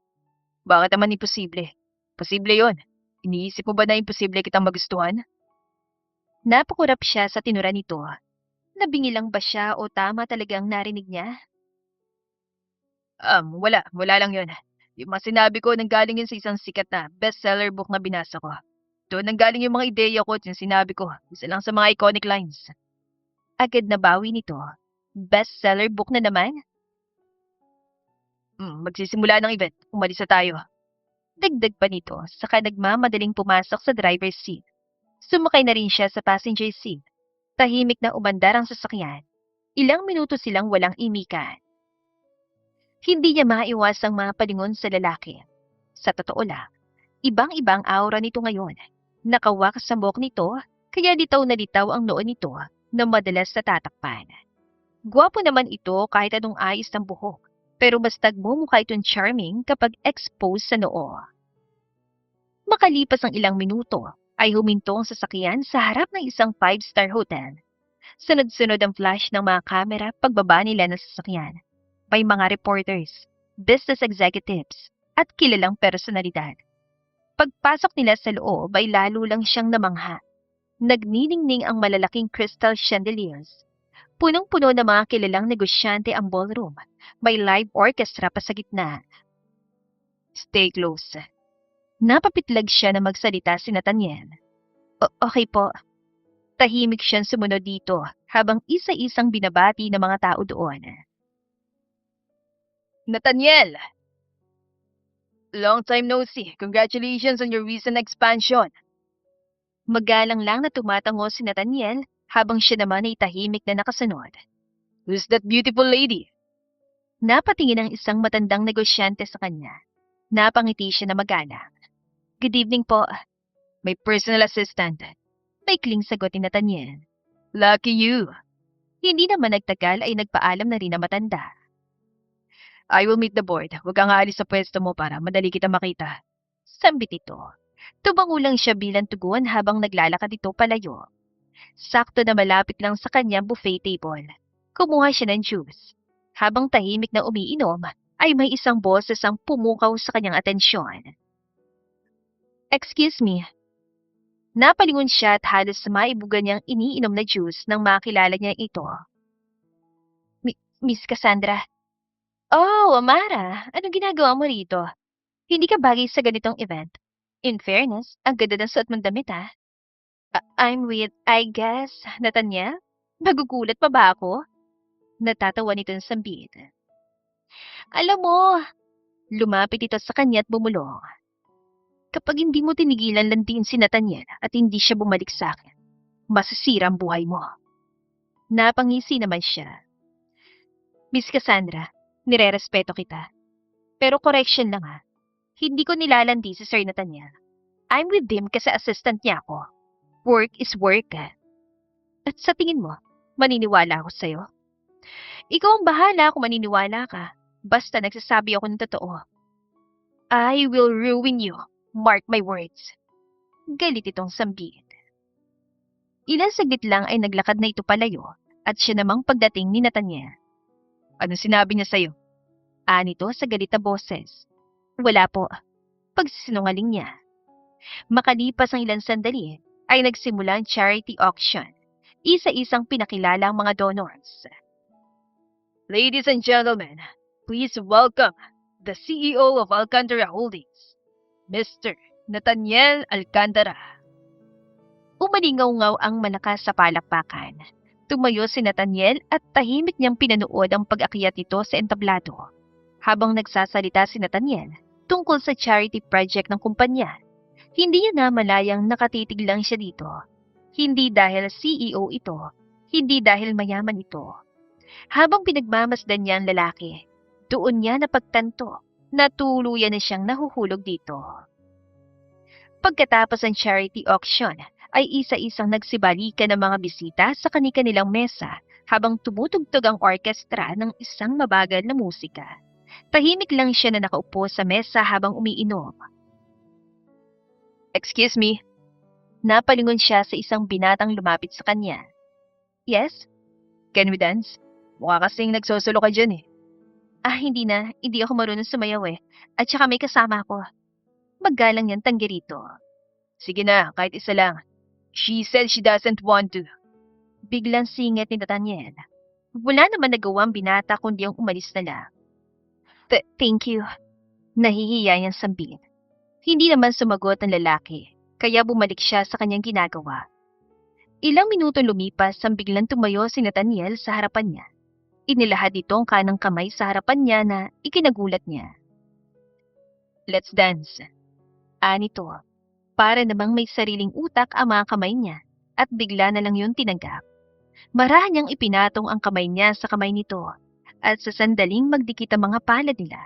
Bakit naman imposible? Posible yon. Iniisip mo ba na imposible kitang magustuhan? Napakurap siya sa tinura nito. Nabingi lang ba siya o tama talagang narinig niya? Wala lang yon. Yung mga sinabi ko nanggaling yun sa isang sikat na bestseller book na binasa ko. Doon nanggaling yung mga ideya ko at yung sinabi ko. Isa lang sa mga iconic lines. Agad na bawi nito. Bestseller book na naman? Magsisimula ng event. Umalis na tayo. Dagdag pa nito, saka nagmamadaling pumasok sa driver's seat. Sumakay na rin siya sa passenger seat. Tahimik na umandar ang sasakyan. Ilang minuto silang walang imikan. Hindi niya maiwasang mapalingon sa lalaki. Sa totoo lang, ibang-ibang aura nito ngayon. Nakawak sa buhok nito, kaya litaw na litaw ang noo nito na madalas natatakpan. Gwapo naman ito kahit anong ayos ng buhok, pero mas tagmumukha itong charming kapag exposed sa noo. Makalipas ang ilang minuto, ay huminto ang sasakyan sa harap ng isang 5-star hotel. Sunod-sunod ang flash ng mga kamera pagbaba nila ng sasakyan. May mga reporters, business executives, at kilalang personalidad. Pagpasok nila sa loob ay lalo lang siyang namangha. Nagniningning ang malalaking crystal chandeliers. Punong-puno ng mga kilalang negosyante ang ballroom. May live orchestra pa sa gitna. Stay close. Napapitlag siya na magsalita si Nathaniel. Okay po. Tahimik siyang sumunod dito habang isa-isang binabati ng mga tao doon. Nathaniel! Long time no see. Congratulations on your recent expansion. Magalang lang na tumatango si Nathaniel habang siya naman ay tahimik na nakasunod. Who's that beautiful lady? Napatingin ang isang matandang negosyante sa kanya. Napangiti siya na magalang. Good evening po. My personal assistant. Maikling sagot ni Nathaniel. Lucky you. Hindi naman nagtagal ay nagpaalam na rin ang matanda. I will meet the board. Huwag kang aalis sa pwesto mo para madali kita makita. Sambit ito. Tumango lang siya bilang tugon habang naglalakad ito palayo. Sakto na malapit lang sa kanyang buffet table. Kumuha siya ng juice. Habang tahimik na umiinom, ay may isang boses ang pumukaw sa kanyang atensyon. Excuse me. Napalingon siya at halos maibugan niyang iniinom na juice nang makilala niya ito. Miss Cassandra. Oh, Amara, anong ginagawa mo rito? Hindi ka bagay sa ganitong event. In fairness, ang ganda ng suot mong damit ah. I'm with, I guess, Nathaniel? Magugulat pa ba ako? Natatawa nito ng sambit. Alam mo, lumapit ito sa kanya at bumulong. Kapag hindi mo tinigilan landiin si Nathaniel at hindi siya bumalik sa akin, masisira ang buhay mo. Napangisi naman siya. Miss Cassandra, nirerespeto kita. Pero correction lang ha. Hindi ko nilalandi si Sir Nathaniel. I'm with him kasi assistant niya ako. Work is work eh. At sa tingin mo, maniniwala ako sa'yo? Ikaw ang bahala kung maniniwala ka. Basta nagsasabi ako ng totoo. I will ruin you. Mark my words. Galit itong sambit. Ilang saglit lang ay naglakad na ito palayo at siya namang pagdating ni Nathaniel. Ano sinabi niya sa'yo? Nito sa galit na boses. Wala po. Pagsisinungaling niya. Makalipas ang ilang sandali, ay nagsimula ang charity auction. Isa-isang pinakilala ang mga donors. Ladies and gentlemen, please welcome the CEO of Alcantara Holdings, Mr. Nathaniel Alcantara. Umalingaw-ngaw ang malakas sa palakpakan. Tumayo si Nathaniel at tahimik niyang pinanood ang pag-akyat nito sa entablado. Habang nagsasalita si Nathaniel tungkol sa charity project ng kumpanya, hindi niya namalayang nakatitig lang siya dito. Hindi dahil CEO ito, hindi dahil mayaman ito. Habang pinagmamasdan niya ang lalaki, doon niya napagtanto na tuluyan na siyang nahuhulog dito. Pagkatapos ng charity auction, ay isa-isang nagsibalikan ng mga bisita sa kani-kanilang mesa habang tumutugtog ang orkestra ng isang mabagal na musika. Tahimik lang siya na nakaupo sa mesa habang umiinom. Excuse me. Napalingon siya sa isang binatang lumapit sa kanya. Yes? Can we dance? Mukha kasing nagsosolo ka dyan eh. Hindi na. Hindi ako marunong sumayaw eh. At saka may kasama ako. Maggalang yan tanggi rito. Sige na, kahit isa lang. She said she doesn't want to. Biglang singit ni Nathaniel. Wala naman nagawang binata kundi ang umalis na lang. Thank you. Nahihiya niyang sambit. Hindi naman sumagot ang lalaki, kaya bumalik siya sa kanyang ginagawa. Ilang minuto lumipas ang biglang tumayo si Nathaniel sa harapan niya. Inilahad ito ang kanang kamay sa harapan niya na ikinagulat niya. Let's dance. Nito. Para namang may sariling utak ang mga kamay niya at bigla na lang yun tinanggap. Marahan niyang ipinatong ang kamay niya sa kamay nito at sa sandaling magdikit ang mga palad nila,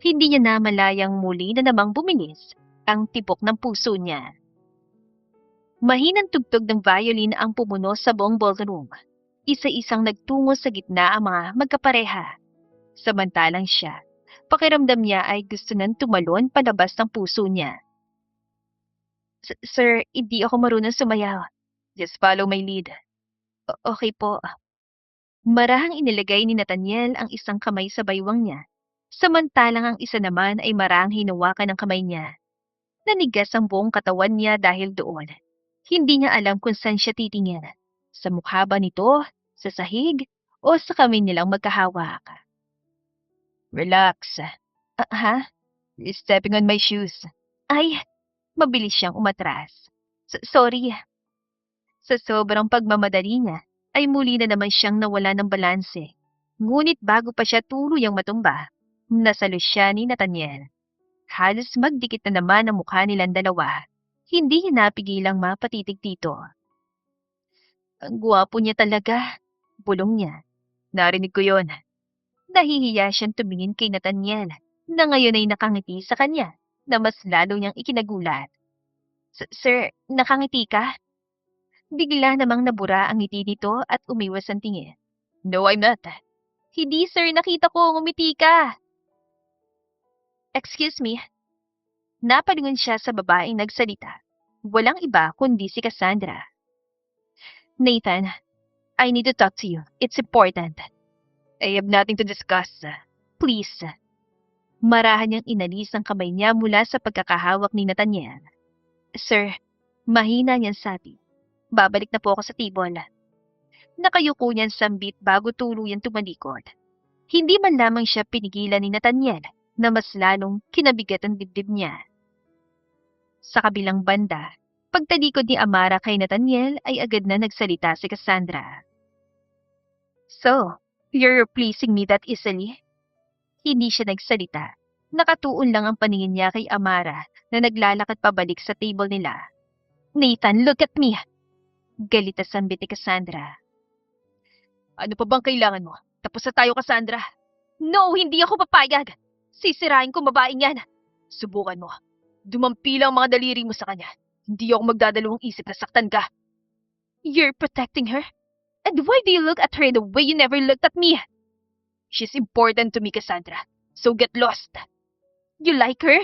hindi niya namalayang muli na namang bumilis ang tibok ng puso niya. Mahinang tugtog ng violin ang pumuno sa buong ballroom. Isa-isang nagtungo sa gitna ang mga magkapareha. Samantalang siya, pakiramdam niya ay gusto nang tumalon palabas ng puso niya. Sir, hindi ako marunong sumayaw. Just follow my lead. Okay po. Marahang inilagay ni Nathaniel ang isang kamay sa baywang niya, samantalang ang isa naman ay marahang hinawakan ng kamay niya. Nanigas ang buong katawan niya dahil doon. Hindi niya alam kung saan siya titingin. Sa mukha ba nito, sa sahig, o sa kamay nilang magkahawak. Relax. Ha? You're stepping on my shoes. Ay, mabilis siyang umatras. Sorry. Sa sobrang pagmamadali niya, ay muli na naman siyang nawala ng balanse. Ngunit bago pa siya tuluyang matumba, nasalo siya ni Nathaniel. Halos magdikit na naman ang mukha nilang dalawa. Hindi niya napigilang mapatitig dito. Ang gwapo niya talaga, bulong niya. Narinig ko yon. Nahihiya siyang tumingin kay Nathaniel, na ngayon ay nakangiti sa kanya, na mas lalo niyang ikinagulat. Sir, nakangiti ka? Bigla namang nabura ang ngiti nito at umiwas ang tingin. No, I'm not. Hindi sir, nakita ko ngumiti ka. Excuse me. Napalingon siya sa babaeng nagsalita. Walang iba kundi si Cassandra. Nathan, I need to talk to you. It's important. I have nothing to discuss. Please. Marahan niyang inalis ang kamay niya mula sa pagkakahawak ni Nathaniel. Sir, mahina niyang sabi. Babalik na po ako sa table. Nakayuko niyang sambit bago tuluyang tumalikod. Hindi man lamang siya pinigilan ni Nathaniel na mas lalong kinabigat ang dibdib niya. Sa kabilang banda, pagtalikod ni Amara kay Nathaniel ay agad na nagsalita si Cassandra. So, you're pleasing me that easily? Hindi siya nagsalita. Nakatuon lang ang paningin niya kay Amara na naglalakad pabalik sa table nila. Nathan, look at me! Galit na sambit ni Cassandra. Ano pa bang kailangan mo? Tapos na tayo, Cassandra. No, hindi ako papayag! Sisirain ko babaeng yan! Subukan mo. Dumampi lang ang mga daliri mo sa kanya. Hindi ako magdadalawang isip na saktan ka. You're protecting her? And why do you look at her the way you never looked at me? She's important to me, Cassandra. So get lost. You like her?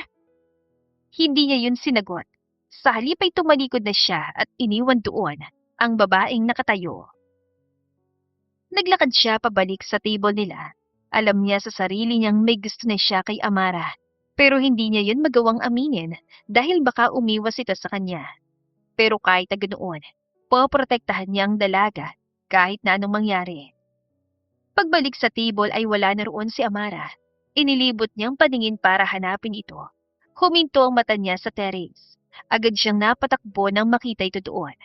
Hindi niya yun sinagot. Sa halip ay tumalikod na siya at iniwan doon ang babaeng nakatayo. Naglakad siya pabalik sa table nila. Alam niya sa sarili niyang may gusto na siya kay Amara. Pero hindi niya yun magawang aminin dahil baka umiwas ito sa kanya. Pero kahit na ganoon, poprotektahan niya ang dalaga kahit na anong mangyari. Pagbalik sa table ay wala na roon si Amara. Inilibot niyang paningin para hanapin ito. Huminto ang mata niya sa terrace. Agad siyang napatakbo nang makita ito doon.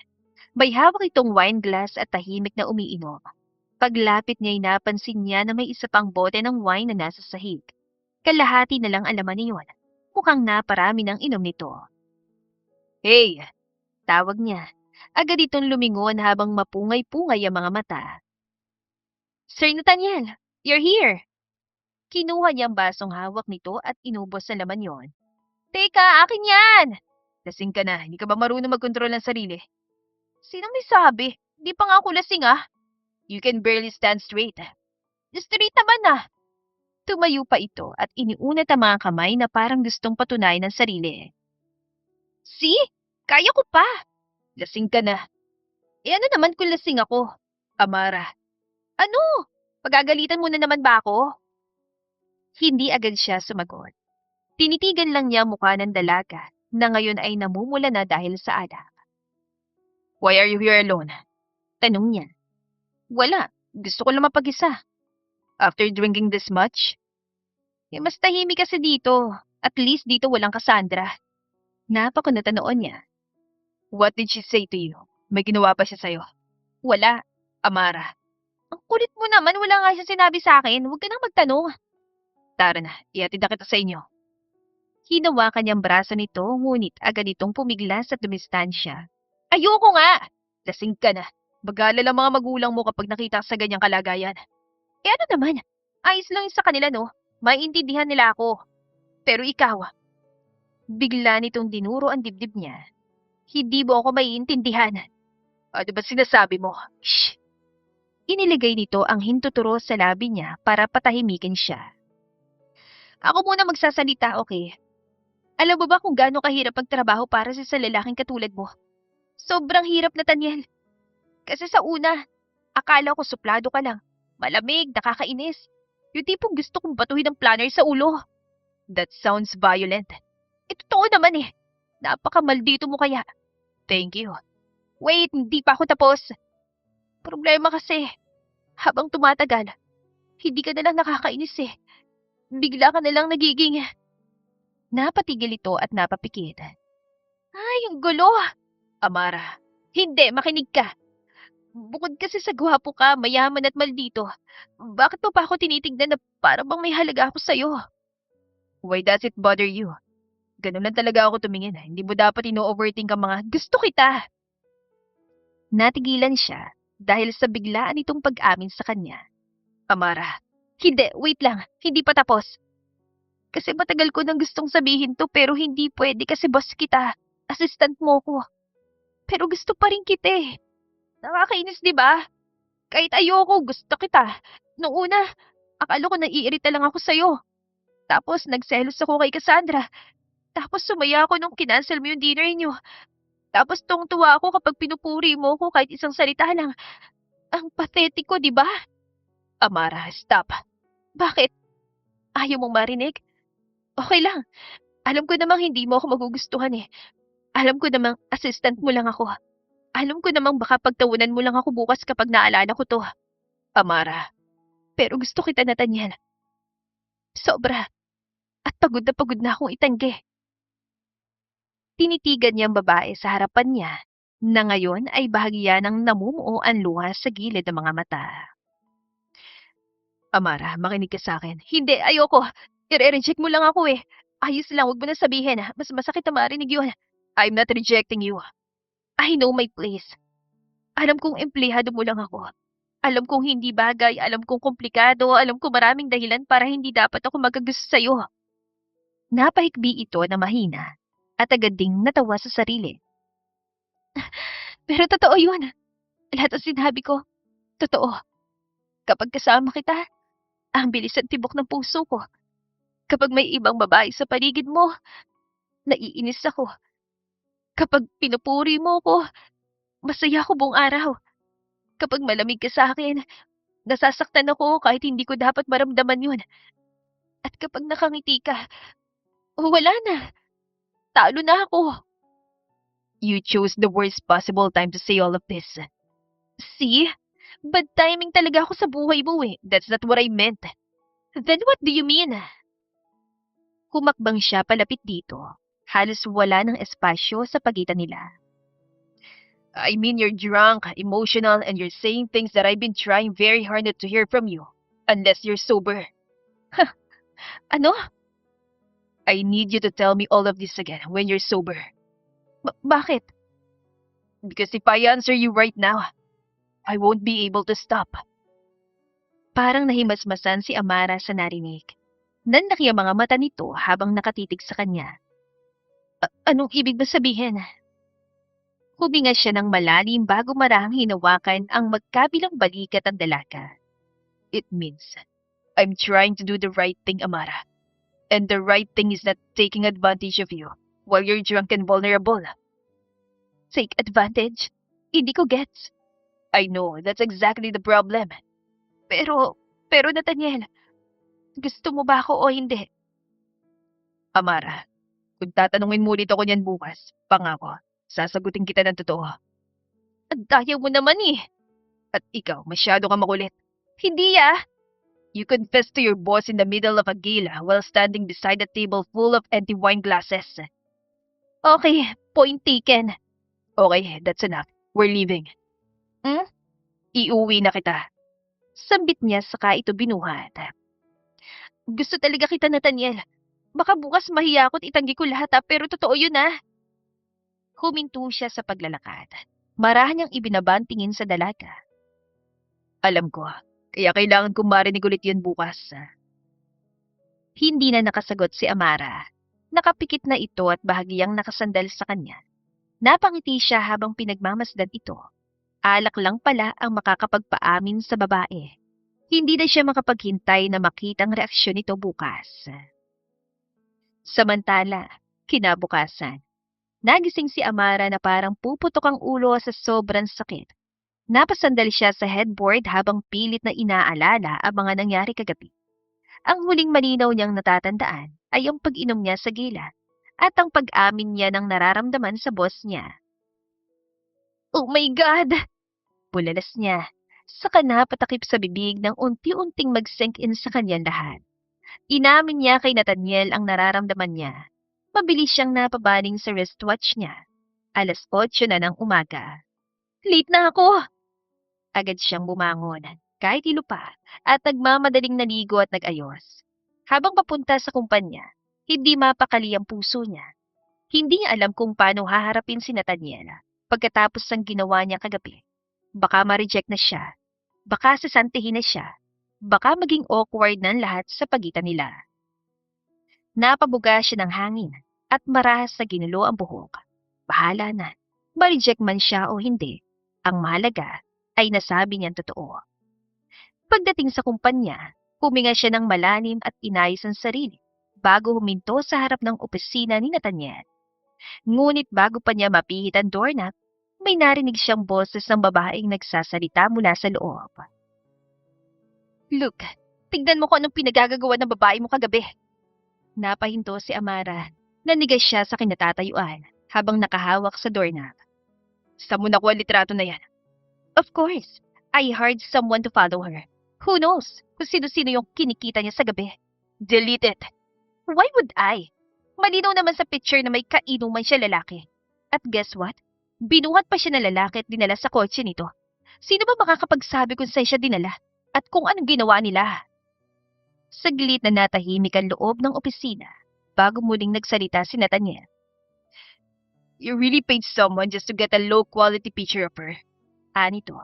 May hawak itong wine glass at tahimik na umiinom. Paglapit niya ay napansin niya na may isa pang bote ng wine na nasa sahig. Kalahati na lang ang laman niyon. Mukhang naparami ng inom nito. Hey! Tawag niya. Agad itong lumingon habang mapungay-pungay ang mga mata. Sir Nathaniel, you're here! Kinuha niya ang basong hawak nito at inubos sa laman yon. Teka, akin yan! Lasing ka na. Hindi ka ba marunong magkontrol ng sarili? Sinong may sabi? Di pa nga ako lasing ah. You can barely stand straight. Straight naman ah. Tumayo pa ito at iniunat ang mga kamay na parang gustong patunayan ng sarili. See? Kaya ko pa! Lasing ka na. Ano naman kung lasing ako? Amara. Ano? Pagagalitan mo na naman ba ako? Hindi agad siya sumagot. Tinitigan lang niya mukha ng dalaga na ngayon ay namumula na dahil sa alak. Why are you here alone? Tanong niya. Wala. Gusto ko lang mapag-isa. After drinking this much? Mas tahimik kasi dito. At least dito walang Cassandra. Napakunata noon niya. What did she say to you? May ginawa pa siya sa'yo? Wala. Amara. Ang kulit mo naman. Wala nga siya sinabi sa akin. Huwag ka nang magtanong. Tara na. Ihatid na kita sa inyo. Hinawakan niyang braso nito, ngunit agad itong pumiglas at dumistansya. Ayoko nga! Lasing ka na. Mag-alala mga magulang mo kapag nakita ka sa ganyang kalagayan. Ano naman? Ayos lang yun sa kanila, no? Maiintindihan nila ako. Pero ikaw, bigla nitong dinuro ang dibdib niya. Hindi mo ako maiintindihan. Ano ba sinasabi mo? Shh! Inilagay nito ang hintuturo sa labi niya para patahimikin siya. Ako muna magsasalita, okay? Alam mo ba kung gaano kahirap magtrabaho para sa lalaking katulad mo? Sobrang hirap, Nathaniel. Kasi sa una, akala ko suplado ka lang. Malamig, nakakainis. Yung tipong gusto kong batuhin ng planner sa ulo. That sounds violent. Totoo naman eh. Napakamaldito mo kaya. Thank you. Wait, hindi pa ako tapos. Problema kasi, habang tumatagal, hindi ka nalang nakakainis eh. Bigla ka nalang nagiging... Napatigil ito at napapikit. Ay, ang gulo! Amara. Hindi, makinig ka. Bukod kasi sa gwapo ka, mayaman at maldito, bakit mo pa ako tinitignan na parang bang may halaga ako sa'yo? Why does it bother you? Ganun lang talaga ako tumingin. Hindi mo dapat ino-overthink ang mga gusto kita. Natigilan siya dahil sa biglaan itong pag-amin sa kanya. Amara. Hindi, wait lang. Hindi pa tapos. Kasi matagal ko nang gustong sabihin to pero hindi pwede kasi boss kita. Assistant mo ko. Pero gusto pa rin kita eh. Nakakainis, di ba? Kahit ayoko, gusto kita. Noong una, akala ko naiirita lang ako sa'yo. Tapos nagselos ako kay Cassandra. Tapos sumaya ako nung kinancel mo yung dinner niyo. Tapos tuwang-tuwa ako kapag pinupuri mo ko kahit isang salita lang. Ang pathetic ko, di ba? Amara, stop. Bakit? Ayaw mong marinig? Okay lang. Alam ko namang hindi mo ako magugustuhan eh. Alam ko namang assistant mo lang ako. Alam ko namang baka pagtawanan mo lang ako bukas kapag naalala ko to. Amara, pero gusto kita, Nathaniel. Sobra. At pagod na akong itanggi. Tinitigan niyang babae sa harapan niya na ngayon ay bahagya ng namumuo ang luha sa gilid ng mga mata. Amara, makinig ka sa akin. Hindi, ayoko. I-reject mo lang ako eh. Ayos lang, huwag mo na sabihin. Mas masakit na marinig yun. I'm not rejecting you. I know my place. Alam kong empleyado mo lang ako. Alam kong hindi bagay, alam kong komplikado, alam kong maraming dahilan para hindi dapat ako magagusto sa'yo. Napahikbi ito na mahina at agad ding natawa sa sarili. Pero totoo yun. Lahat ng sinabi ko, totoo. Kapag kasama kita, ang bilis at tibok ng puso ko. Kapag may ibang babae sa paligid mo, naiinis ako. Kapag pinupuri mo ko, masaya ako buong araw. Kapag malamig ka sa akin, nasasaktan ako kahit hindi ko dapat maramdaman yun. At kapag nakangiti ka, wala na. Talo na ako. You chose the worst possible time to say all of this. See? Bad timing talaga ako sa buhay mo eh. That's not what I meant. Then what do you mean? Humakbang siya palapit dito. Halos wala ng espasyo sa pagitan nila. I mean you're drunk, emotional, and you're saying things that I've been trying very hard not to hear from you. Unless you're sober. Ano? I need you to tell me all of this again when you're sober. Bakit? Because if I answer you right now, I won't be able to stop. Parang nahimasmasan si Amara sa narinig. Nanlaki ang mga mata nito habang nakatitig sa kanya. Anong ibig ba sabihin? Huminga siya ng malalim bago marahang hinawakan ang magkabilang balikat ng dalaga. It means, I'm trying to do the right thing, Amara. And the right thing is not taking advantage of you while you're drunk and vulnerable. Take advantage? Hindi ko gets. I know, that's exactly the problem. Pero Nathaniel, gusto mo ba ako o hindi? Amara, kung tatanungin mo ulit ako niyan bukas, pangako, sasagutin kita ng totoo. At ayaw mo naman eh. At ikaw, masyado ka makulit. Hindi ah. You confessed to your boss in the middle of a gala while standing beside a table full of empty wine glasses. Okay, point taken. Okay, that's enough. We're leaving. Iuwi na kita. Sambit niya saka ito binuhat. Gusto talaga kita, Nathaniel. Baka bukas mahiya ako't itanggi ko lahat pero totoo yun ah. Huminto siya sa paglalakad. Marahan niyang ibinaba ang tingin sa dalaga. Alam ko, kaya kailangan kong marinig ulit yun bukas. Hindi na nakasagot si Amara. Nakapikit na ito at bahagyang nakasandal sa kanya. Napangiti siya habang pinagmamasdan ito. Alak lang pala ang makakapagpaamin sa babae. Hindi na siya makapaghintay na makita ang reaksyon nito bukas. Samantala, kinabukasan, nagising si Amara na parang puputok ang ulo sa sobrang sakit. Napasandal siya sa headboard habang pilit na inaalala ang mga nangyari kagabi. Ang huling malinaw niyang natatandaan ay ang pag-inom niya sa gila at ang pag-amin niya ng nararamdaman sa boss niya. Oh my God! Bulalas niya. Saka napatakip sa bibig nang unti-unting mag-sink in sa kanyang lahat. Inamin niya kay Nathaniel ang nararamdaman niya. Mabilis siyang napabaling sa wristwatch niya. 8:00 na ng umaga. Late na ako! Agad siyang bumangon, kahit hilo pa, at nagmamadaling naligo at nag-ayos. Habang papunta sa kumpanya, hindi mapakali ang puso niya. Hindi niya alam kung paano haharapin si Nathaniel pagkatapos ng ginawa niya kagabi. Baka ma-reject na siya. Baka sasantihin na siya. Baka maging awkward na lahat sa pagitan nila. Napabuga siya ng hangin at marahas na ginulo ang buhok. Bahala na. Ma-reject man siya o hindi. Ang mahalaga ay nasabi niyang totoo. Pagdating sa kumpanya, huminga siya ng malalim at inayos ang sarili bago huminto sa harap ng opisina ni Nathaniel. Ngunit bago pa niya mapihit ang doorknob, may narinig siyang boses ng babaeng nagsasalita mula sa loob. Luke, tignan mo kung anong pinagagagawa ng babae mo kagabi. Napahinto si Amara. Nanigas siya sa kinatatayuan habang nakahawak sa doorknob. Saan mo nakuha ang litrato na yan? Of course, I hired someone to follow her. Who knows kung sino-sino yung kinikita niya sa gabi. Delete it. Why would I? Malinaw naman sa picture na may kainuman siya lalaki. At guess what? Binuhat pa siya ng lalaki at dinala sa kotse nito. Sino ba makakapagsabi kung saan siya dinala? At kung anong ginawa nila? Saglit na natahimik ang loob ng opisina bago muling nagsalita si Nathaniel. You really paid someone just to get a low-quality picture of her. Anito.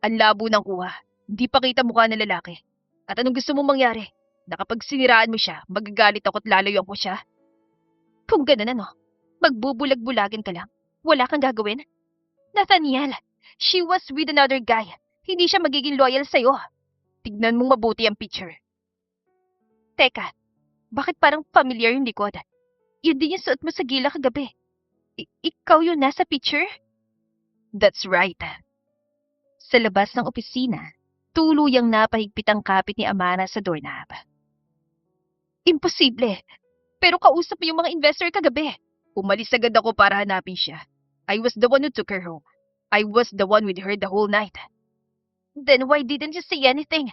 Ang labo ng kuha. Hindi pa kita mukha ng lalaki. At anong gusto mong mangyari? Na kapag siniraan mo siya, magagalit ako at lalayuan ko siya? Kung ganun ano, magbubulag-bulagan ka lang. Wala kang gagawin? Nathaniel, she was with another guy. Hindi siya magiging loyal sa'yo. Tignan mong mabuti ang picture. Teka, bakit parang familiar yung likod? Yun din yung suot mo sa gila kagabi. Ikaw yung nasa picture? That's right. Sa labas ng opisina, tuluyang napahigpit ang kapit ni Amara sa doorknob. Imposible. Pero kausap mo yung mga investor kagabi. Umalis agad ako para hanapin siya. I was the one who took her home. I was the one with her the whole night. Then why didn't you say anything?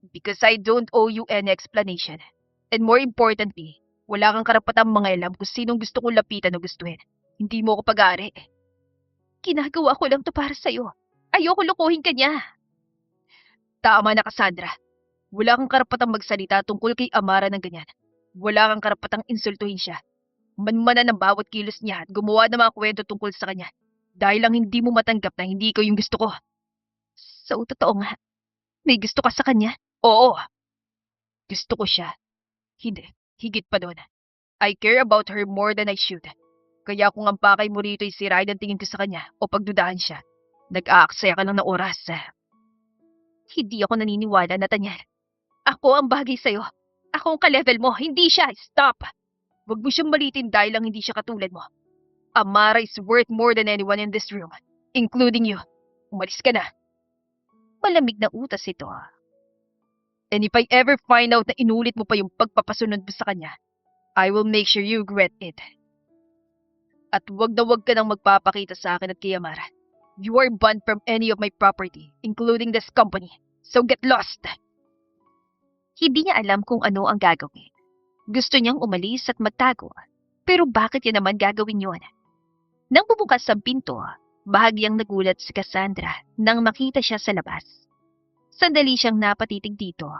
Because I don't owe you any explanation. And more importantly, wala kang karapatang mangialam kung sinong gusto kong lapitan o gustuhin. Hindi mo ako pag-aari. Ginagawa ko lang to para sa'yo. Ayoko lokohin ka niya. Tama na, Cassandra. Wala kang karapatang magsalita tungkol kay Amara ng ganyan. Wala kang karapatang insultuhin siya. Manmanan ng bawat kilos niya at gumawa ng mga kwento tungkol sa kanya. Dahil lang hindi mo matanggap na hindi ikaw yung gusto ko. So, totoo nga. May gusto ka sa kanya? Oo. Gusto ko siya. Hindi. Higit pa doon. I care about her more than I should. Kaya kung ang pakay mo rito ay sirain ang tingin ko sa kanya o pagdudahan siya, nag-aaksaya ka lang ng oras. Hindi ako naniniwala, Nathaniel. Ako ang bagay sa'yo. Ako ang ka-level mo, hindi siya. Stop! Huwag mo siyang malitin dahil lang hindi siya katulad mo. Amara is worth more than anyone in this room, including you. Umalis ka na. Malamig na utas ito. And if I ever find out na inulit mo pa yung pagpapasunod mo sa kanya, I will make sure you regret it. At wag na wag ka nang magpapakita sa akin at kay Amara. You are banned from any of my property, including this company. So get lost! Hindi niya alam kung ano ang gagawin. Gusto niyang umalis at magtago. Pero bakit niya naman gagawin yun? Nang bumukas ang pinto, bahagyang nagulat si Cassandra nang makita siya sa labas. Sandali siyang napatitig dito,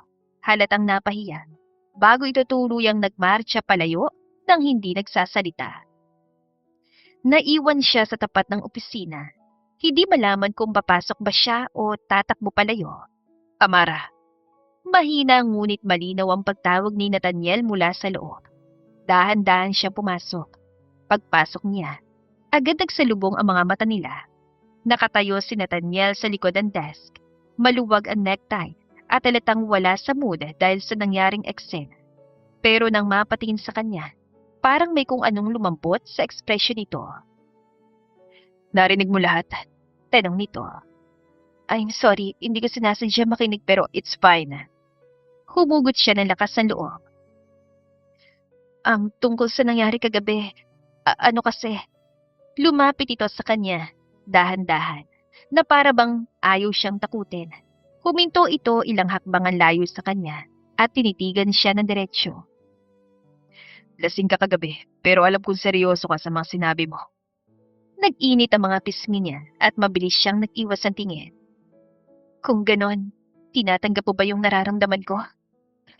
halatang napahiya, bago ito tuluyang nagmarcha palayo nang hindi nagsasalita. Naiwan siya sa tapat ng opisina. Hindi malaman kung papasok ba siya o tatakbo palayo. Amara. Mahina ngunit malinaw ang pagtawag ni Nathaniel mula sa loob. Dahan-dahan siya pumasok. Pagpasok niya, agad nagsalubong ang mga mata nila. Nakatayo si Nathaniel sa likod ng desk. Maluwag ang necktie at halatang wala sa mood dahil sa nangyaring eksena. Pero nang mapatingin sa kanya, parang may kung anong lumampot sa ekspresyon nito. Narinig mo lahat? Tanong nito. I'm sorry, hindi ko sinasadya makinig pero it's fine. Humugot siya ng lakas ng loob. Tungkol sa nangyari kagabi, ano kasi? Lumapit ito sa kanya, dahan-dahan, na para bang ayaw siyang takutin. Huminto ito ilang hakbangan layo sa kanya at tinitigan siya ng diretsyo. Lasing ka kagabi, pero alam kong seryoso ka sa mga sinabi mo. Nag-init ang mga pisngi niya at mabilis siyang nag-iwas ang tingin. Kung ganon, tinatanggap mo ba yung nararamdaman ko?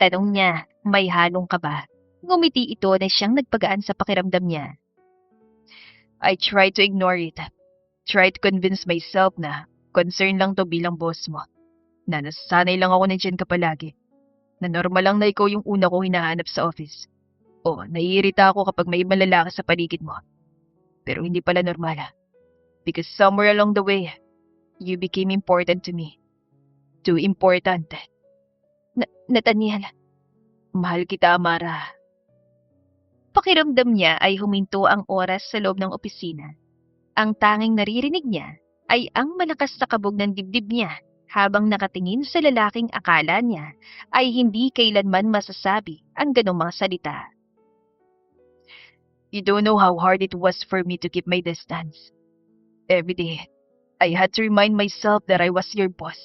Tanong niya, may halong kaba. Ngumiti ito na siyang nagpagaan sa pakiramdam niya. I try to ignore it. Try to convince myself na concern lang to bilang boss mo. Na nasanay lang ako nandiyan ka palagi. Na normal lang na ikaw yung una kong hinahanap sa office. O naiirita ako kapag may ibang lalaki sa paligid mo. Pero hindi pala normal. Because somewhere along the way, You became important to me. Too important. Nathaniel, Mahal kita, Amara. pakiramdam niya ay huminto ang oras sa loob ng opisina. Ang tanging naririnig niya ay ang malakas na kabog ng dibdib niya habang nakatingin sa lalaking akala niya ay hindi kailanman masasabi ang ganong mga salita. You don't know how hard it was for me to keep my distance. Every day, I had to remind myself that I was your boss,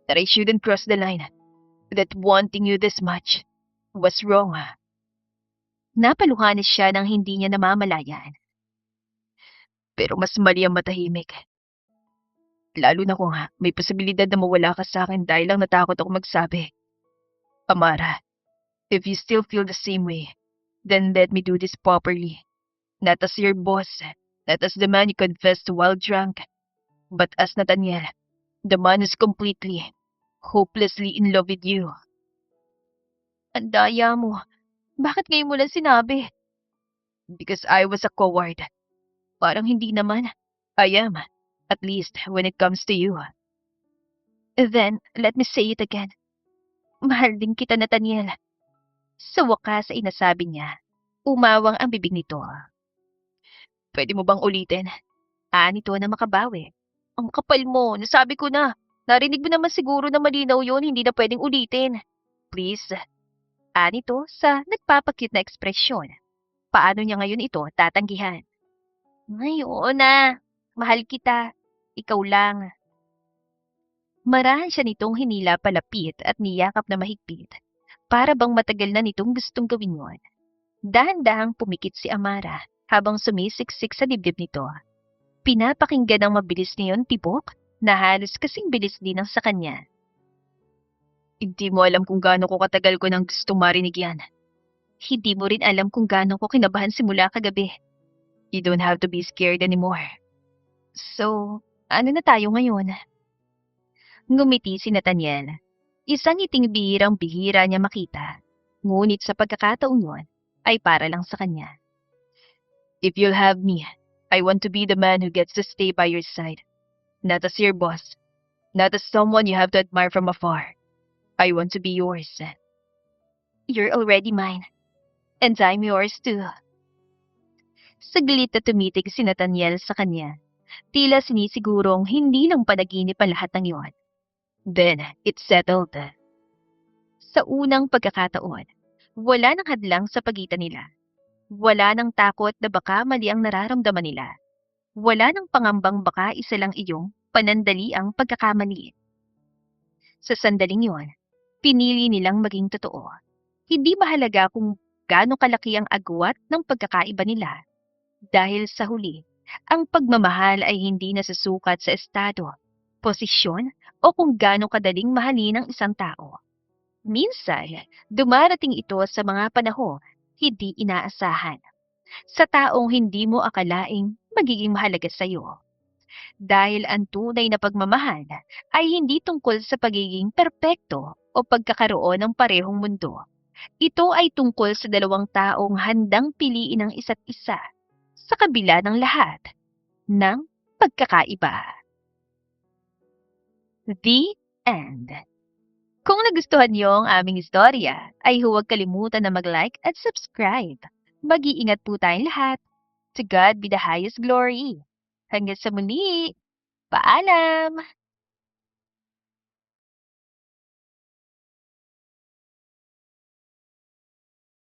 that I shouldn't cross the line, that wanting you this much was wrong. Napaluhanan siya nang hindi niya namamalayan. Pero mas mali ang matahimik. Lalo na kung may posibilidad na mawala ka sa akin dahil lang natakot ako magsabi. Amara, if you still feel the same way, then let me do this properly. Not as your boss, not as the man you confessed to while drunk, but as Nathaniel, the man who's completely, hopelessly in love with you. Ang daya mo. Bakit ngayon mo lang sinabi? Because I was a coward. Parang hindi naman. I am, at least when it comes to you. Then, let me say it again. Mahal din kita, Nathaniel. Sa wakas ay nasabi niya. Umawang ang bibig nito. Pwede mo bang ulitin? Nito na makabawi. Ang kapal mo, nasabi ko na. Narinig mo naman siguro na malinaw yon, hindi na pwedeng ulitin. Please. Nito sa nagpapakit na ekspresyon. Paano niya ngayon ito tatanggihan? Ngayon na. Mahal kita. Ikaw lang. Marahan siya nitong hinila palapit at niyakap na mahigpit. Para bang matagal na nitong gustong gawin yon. Dahan-dahang pumikit si Amara habang sumisiksik sa dibdib nito. Pinapakinggan ng mabilis niyon tibok na halos kasing bilis din ang sa kanya. Hindi mo alam kung gaano ko katagal ko nang gustong marinig yan. Hindi mo rin alam kung gaano ko kinabahan simula kagabi. You don't have to be scared anymore. So, ano na tayo ngayon? Ngumiti si Nathaniel. Isang ngiting bihirang-bihira niya makita. Ngunit sa pagkakataong yun, ay para lang sa kanya. If you'll have me, I want to be the man who gets to stay by your side. Not as your boss. Not as someone you have to admire from afar. I want to be yours. You're already mine. And I'm yours too. Saglit na tumitig si Nathaniel sa kanya. Tila sinisigurong hindi lang panaginip ang lahat ng yon. Then, it's settled. Sa unang pagkakataon, wala nang hadlang sa pagitan nila. Wala nang takot na baka mali ang nararamdaman nila. Wala nang pangambang baka isa lang iyong panandali ang pagkakamali. Sa sandaling yon, pinili nilang maging totoo. Hindi mahalaga kung gaano kalaki ang agwat ng pagkakaiba nila. Dahil sa huli, ang pagmamahal ay hindi nasusukat sa estado, posisyon o kung gaano kadaling mahalin ang isang tao. Minsan, dumarating ito sa mga panahon hindi inaasahan. Sa taong hindi mo akalaing magiging mahalaga sa iyo. Dahil ang tunay na pagmamahal ay hindi tungkol sa pagiging perpekto o pagkakaroon ng parehong mundo. Ito ay tungkol sa dalawang taong handang piliin ang isa't isa sa kabila ng lahat ng pagkakaiba. The End. Kung nagustuhan niyo ang aming istorya, ay huwag kalimutan na mag-like at subscribe. Mag-iingat po tayong lahat. To God be the highest glory. Hanggang sa muli. Paalam!